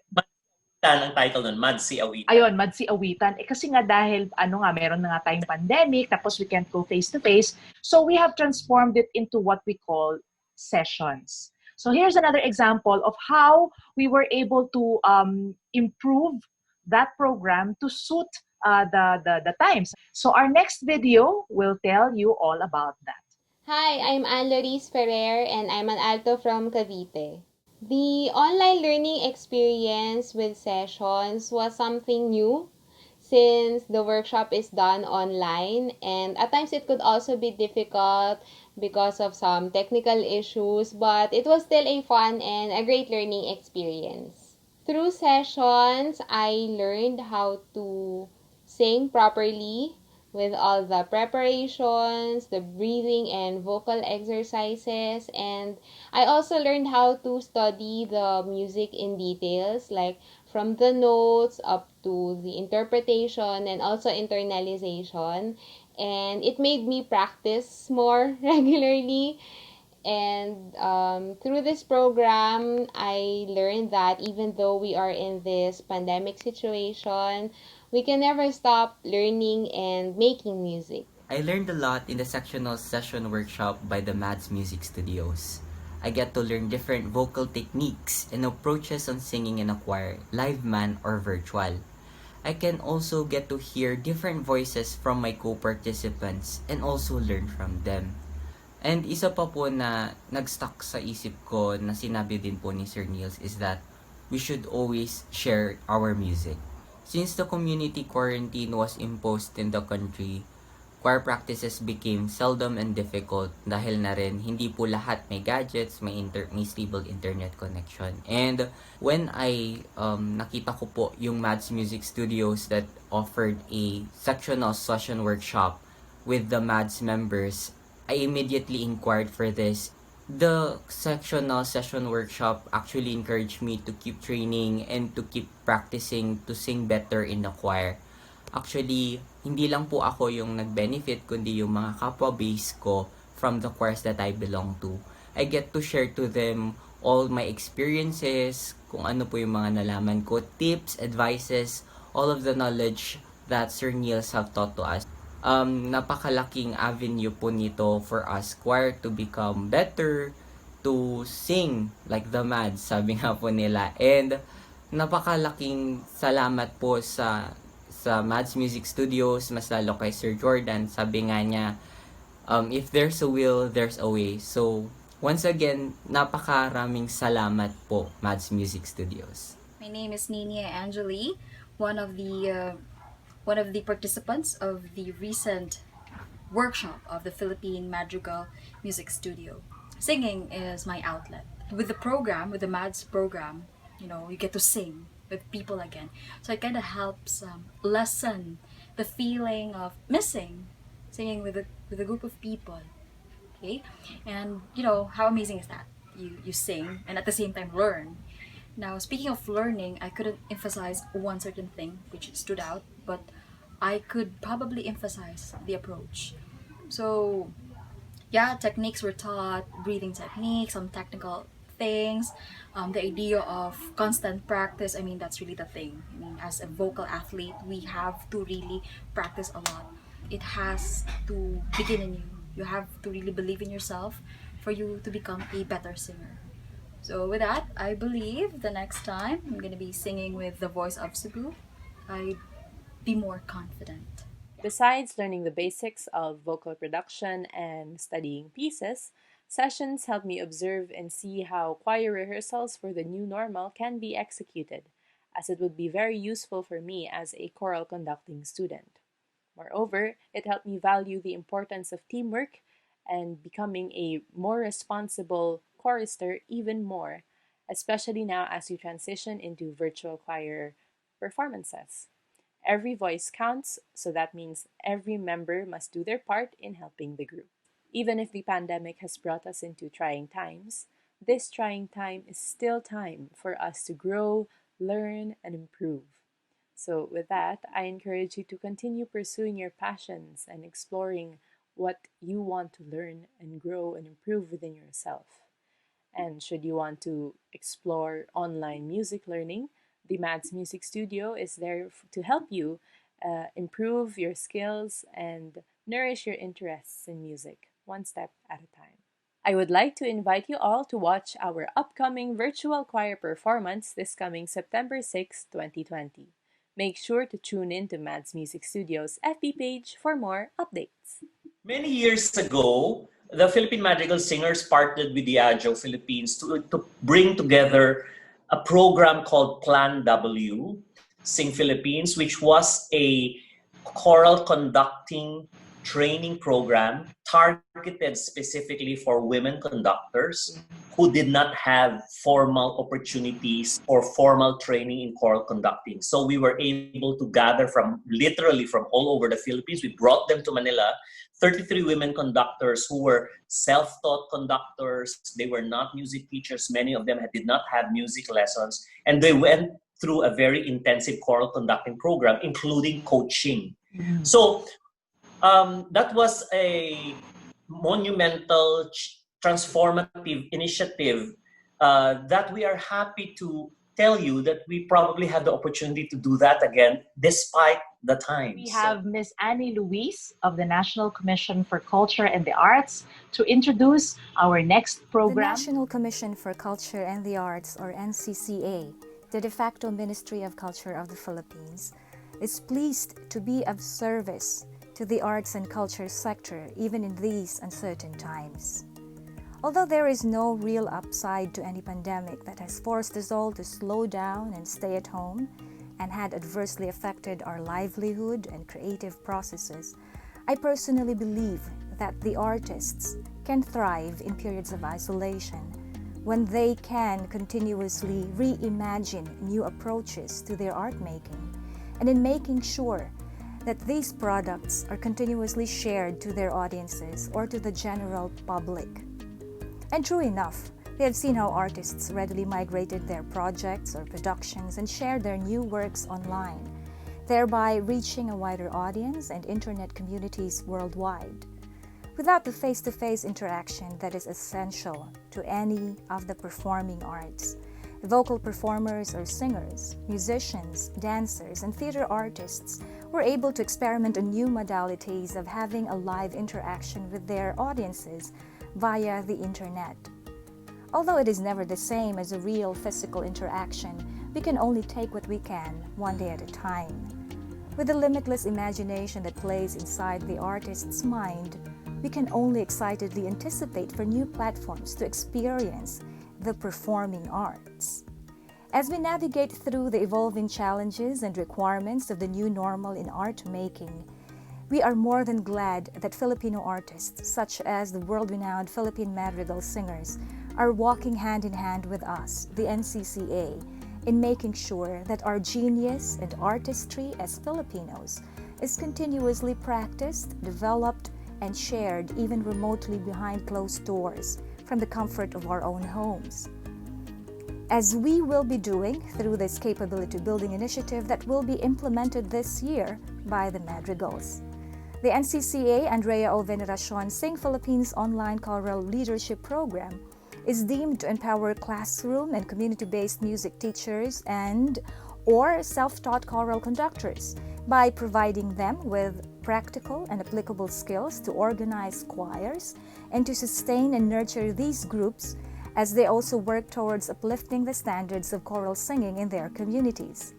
ang title nun, Madz si Awitan. Ayun, Madz si Awitan. Kasi nga dahil, meron na nga tayong pandemic, tapos we can't go face-to-face, so we have transformed it into what we call sessions. So here's another example of how we were able to improve that program to suit the times. So our next video will tell you all about that. Hi, I'm Anne-Laurice Ferrer and I'm an alto from Cavite. The online learning experience with sessions was something new since the workshop is done online, and at times it could also be difficult because of some technical issues, but it was still a fun and a great learning experience. Through sessions, I learned how to sing properly with all the preparations, the breathing and vocal exercises, and I also learned how to study the music in details, like from the notes up to the interpretation and also internalization, and it made me practice more regularly. And through this program, I learned that even though we are in this pandemic situation, we can never stop learning and making music. I learned a lot in the sectional session workshop by the Madz Music Studios. I get to learn different vocal techniques and approaches on singing in a choir, live man or virtual. I can also get to hear different voices from my co-participants and also learn from them. And isa pa po na nag-stuck sa isip ko na sinabi din po ni Sir Niels is that we should always share our music. Since the community quarantine was imposed in the country, choir practices became seldom and difficult dahil na rin hindi po lahat may gadgets, may stable internet connection. And when I nakita ko po yung Madz Music Studios that offered a sectional session workshop with the Madz members, I immediately inquired for this. The sectional session workshop actually encouraged me to keep training and to keep practicing to sing better in the choir. Actually, Hindi lang po ako yung nag-benefit, kundi yung mga kapwa-base ko from the course that I belong to. I get to share to them all my experiences, kung ano po yung mga nalaman ko, tips, advices, all of the knowledge that Sir Niels have taught to us. Napakalaking avenue po nito for us choir to become better, to sing like the Madz, sabi nga po nila. And napakalaking salamat po sa Madz Music Studios, mas lalo kay Sir Jordan. Sabi nga niya, if there's a will, there's a way. So, once again, napakaraming salamat po, Madz Music Studios. My name is Nina Angeli, one of the participants of the recent workshop of the Philippine Madrigal Music Studio. Singing is my outlet. With the Madz program, you get to sing with people again. So it kind of helps lessen the feeling of missing singing with a group of people. Okay? And how amazing is that? You sing and at the same time learn. Now, speaking of learning, I couldn't emphasize one certain thing which stood out, but I could probably emphasize the approach. So, yeah, techniques were taught, breathing techniques, some technical things, the idea of constant practice. I mean, that's really the thing. I mean, as a vocal athlete, we have to really practice a lot. It has to begin in you. You have to really believe in yourself for you to become a better singer. So with that, I believe the next time I'm going to be singing with the voice of Cebu, I'd be more confident. Besides learning the basics of vocal production and studying pieces, sessions help me observe and see how choir rehearsals for the new normal can be executed, as it would be very useful for me as a choral conducting student. Moreover, it helped me value the importance of teamwork and becoming a more responsible chorister even more, especially now as you transition into virtual choir performances. Every voice counts, so that means every member must do their part in helping the group. Even if the pandemic has brought us into trying times, this trying time is still time for us to grow, learn, and improve. So, with that, I encourage you to continue pursuing your passions and exploring what you want to learn and grow and improve within yourself. And should you want to explore online music learning, the Madz Music Studio is there to help you improve your skills and nourish your interests in music, one step at a time. I would like to invite you all to watch our upcoming virtual choir performance this coming September 6, 2020. Make sure to tune in to Madz Music Studio's FB page for more updates. Many years ago, the Philippine Madrigal Singers partnered with Diageo Philippines to bring together a program called Plan W, Sing Philippines, which was a choral conducting training program targeted specifically for women conductors who did not have formal opportunities or formal training in choral conducting. So we were able to gather literally from all over the Philippines. We brought them to Manila, 33 women conductors who were self-taught conductors. They were not music teachers. Many of them did not have music lessons. And they went through a very intensive choral conducting program, including coaching. So that was a monumental, transformative initiative that we are happy to tell you that we probably have the opportunity to do that again despite the times. We have Ms. Annie Luis of the National Commission for Culture and the Arts to introduce our next program. The National Commission for Culture and the Arts, or NCCA, the de facto Ministry of Culture of the Philippines, is pleased to be of service to the arts and culture sector even in these uncertain times. Although there is no real upside to any pandemic that has forced us all to slow down and stay at home and had adversely affected our livelihood and creative processes, I personally believe that the artists can thrive in periods of isolation when they can continuously reimagine new approaches to their art making and in making sure that these products are continuously shared to their audiences or to the general public. And true enough, we have seen how artists readily migrated their projects or productions and shared their new works online. thereby reaching a wider audience and internet communities worldwide. Without the face-to-face interaction that is essential to any of the performing arts, vocal performers or singers, musicians, dancers, and theater artists were able to experiment on new modalities of having a live interaction with their audiences via the internet. Although it is never the same as a real physical interaction, we can only take what we can, one day at a time. With the limitless imagination that plays inside the artist's mind, we can only excitedly anticipate for new platforms to experience the performing arts. As we navigate through the evolving challenges and requirements of the new normal in art making, we are more than glad that Filipino artists, such as the world-renowned Philippine Madrigal singers, are walking hand in hand with us, the NCCA, in making sure that our genius and artistry as Filipinos is continuously practiced, developed, and shared even remotely behind closed doors from the comfort of our own homes. As we will be doing through this capability building initiative that will be implemented this year by the Madrigals. The NCCA Andrea O. Veneracion Sing Philippines Online Choral Leadership Program is deemed to empower classroom and community-based music teachers or self-taught choral conductors by providing them with practical and applicable skills to organize choirs and to sustain and nurture these groups as they also work towards uplifting the standards of choral singing in their communities.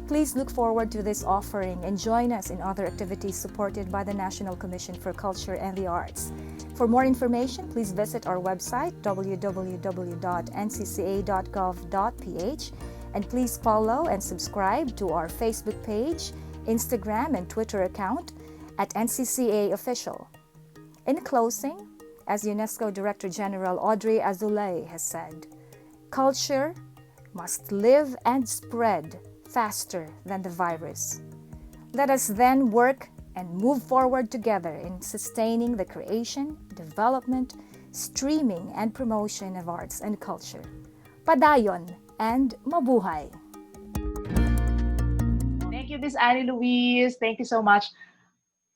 Please look forward to this offering and join us in other activities supported by the National Commission for Culture and the Arts. For more information, please visit our website www.ncca.gov.ph and please follow and subscribe to our Facebook page, Instagram, and Twitter account at NCCA Official. In closing, as UNESCO Director General Audrey Azoulay has said, culture must live and spread faster than the virus. Let us then work and move forward together in sustaining the creation, development, streaming, and promotion of arts and culture. Padayon and mabuhay! Thank you, Miss Annie Louise. Thank you so much.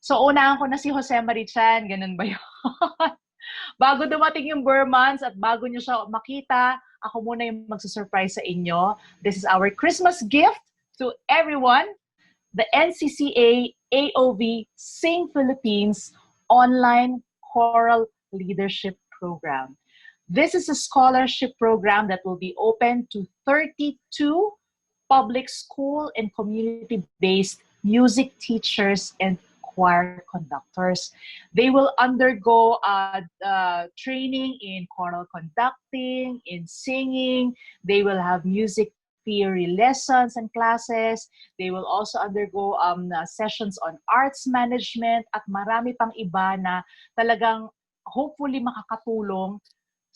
So, unahan ko na si Jose Marichan. Ganun ba yun? Bago dumating yung Burmans at bago nyo siya makita, ako muna yung magsusurprise sa inyo. This is our Christmas gift to everyone. The NCCA AOV Sing Philippines Online Choral Leadership Program. This is a scholarship program that will be open to 32 public school and community-based music teachers and choir conductors. They will undergo training in choral conducting, in singing. They will have music theory lessons and classes. They will also undergo sessions on arts management at marami pang iba na talagang hopefully makakatulong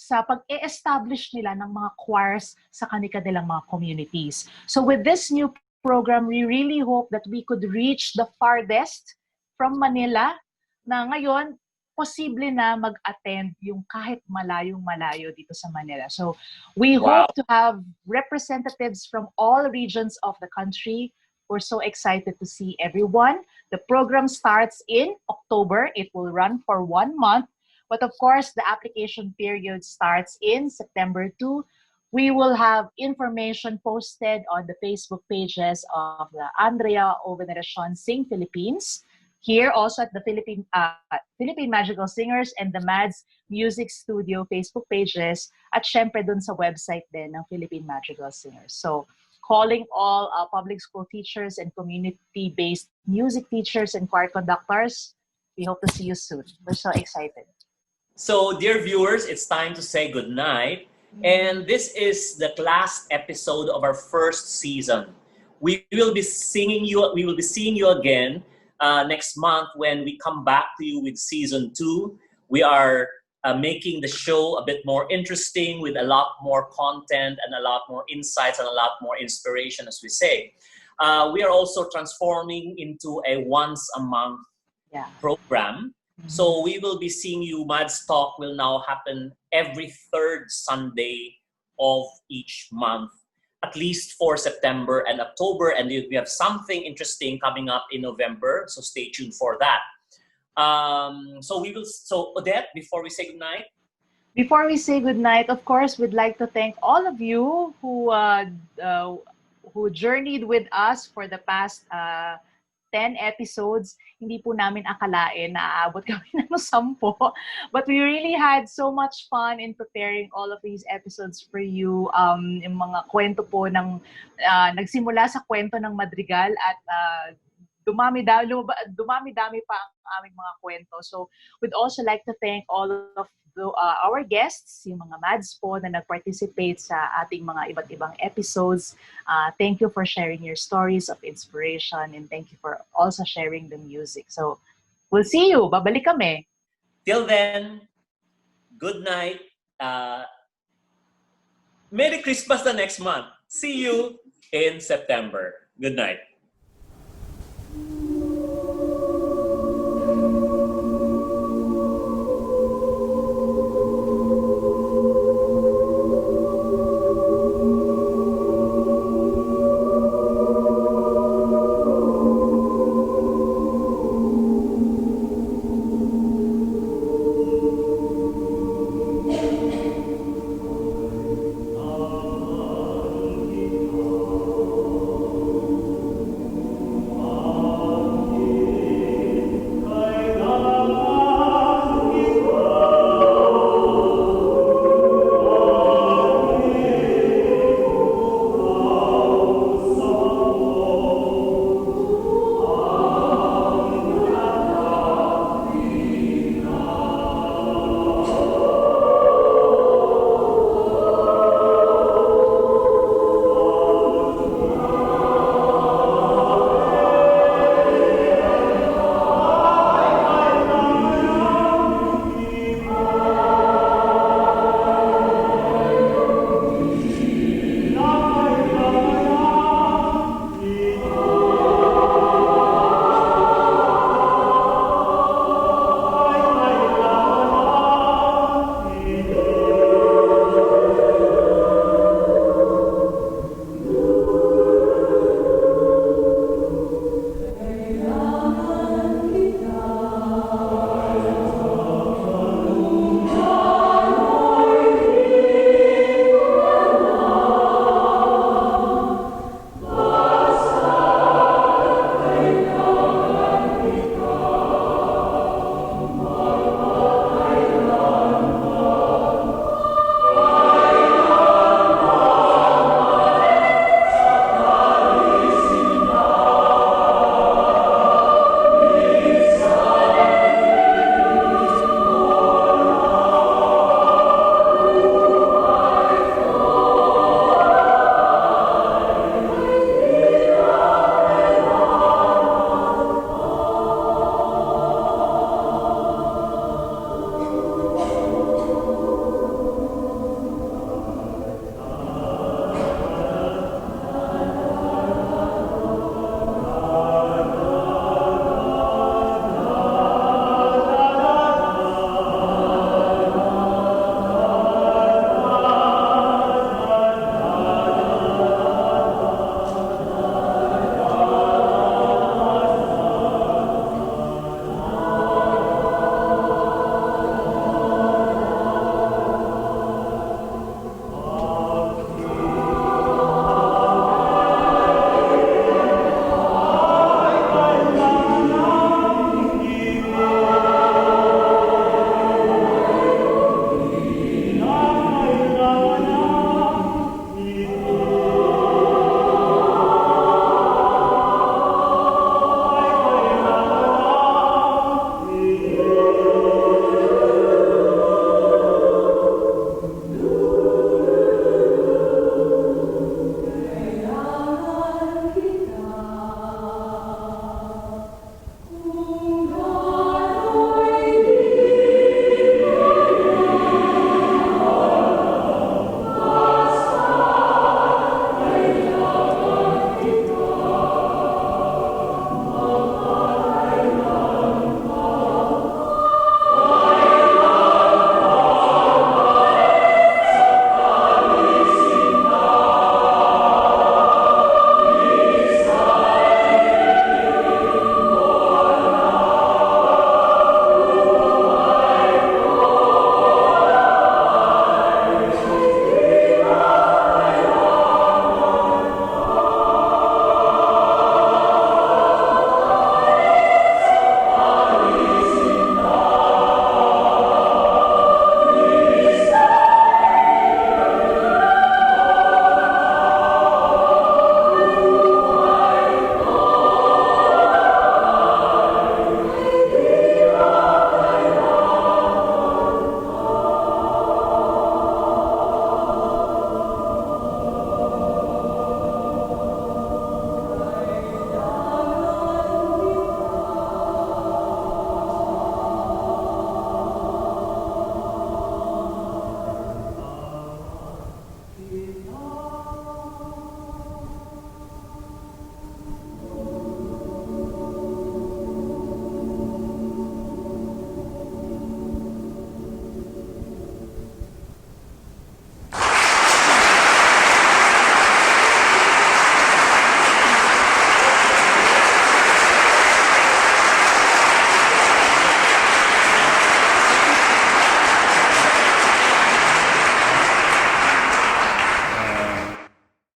sa pag-e-establish nila ng mga choirs sa kanilang mga communities. So with this new program, we really hope that we could reach the farthest from Manila na ngayon, posible na mag-attend yung kahit malayong-malayo dito sa Manila. So we hope to have representatives from all regions of the country. We're so excited to see everyone. The program starts in October. It will run for 1 month. But of course, the application period starts in September 2. We will have information posted on the Facebook pages of the Andrea O. Veneracion Sing Philippines, here also at the Philippine Magical Singers and the Madz Music Studio Facebook pages, at syempre dun sa website din ng Philippine Magical Singers. So, calling all public school teachers and community-based music teachers and choir conductors, we hope to see you soon. We're so excited. So, dear viewers, it's time to say goodnight. And this is the last episode of our first season. We will be seeing you again next month when we come back to you with season 2. We are making the show a bit more interesting with a lot more content and a lot more insights and a lot more inspiration, as we say. We are also transforming into a once a month program. So we will be seeing you. Madz Talk will now happen every third Sunday of each month. at least for September and October, and we have something interesting coming up in November, so stay tuned for that. So Odette, before we say goodnight? Before we say goodnight, of course, we'd like to thank all of you who journeyed with us for the past 10 episodes. Hindi po namin akalain na aabot kami ng 10. But we really had so much fun in preparing all of these episodes for you. Yung mga kwento po ng nagsimula sa kwento ng Madrigal at dumami-dami pa ang aming mga kwento. So we'd also like to thank all of our guests, yung mga Madz po na nag-participate sa ating mga iba't ibang episodes. Thank you for sharing your stories of inspiration, and thank you for also sharing the music. So we'll see you. Babalik kami. Till then, good night. Merry Christmas the next month. See you in September. Good night.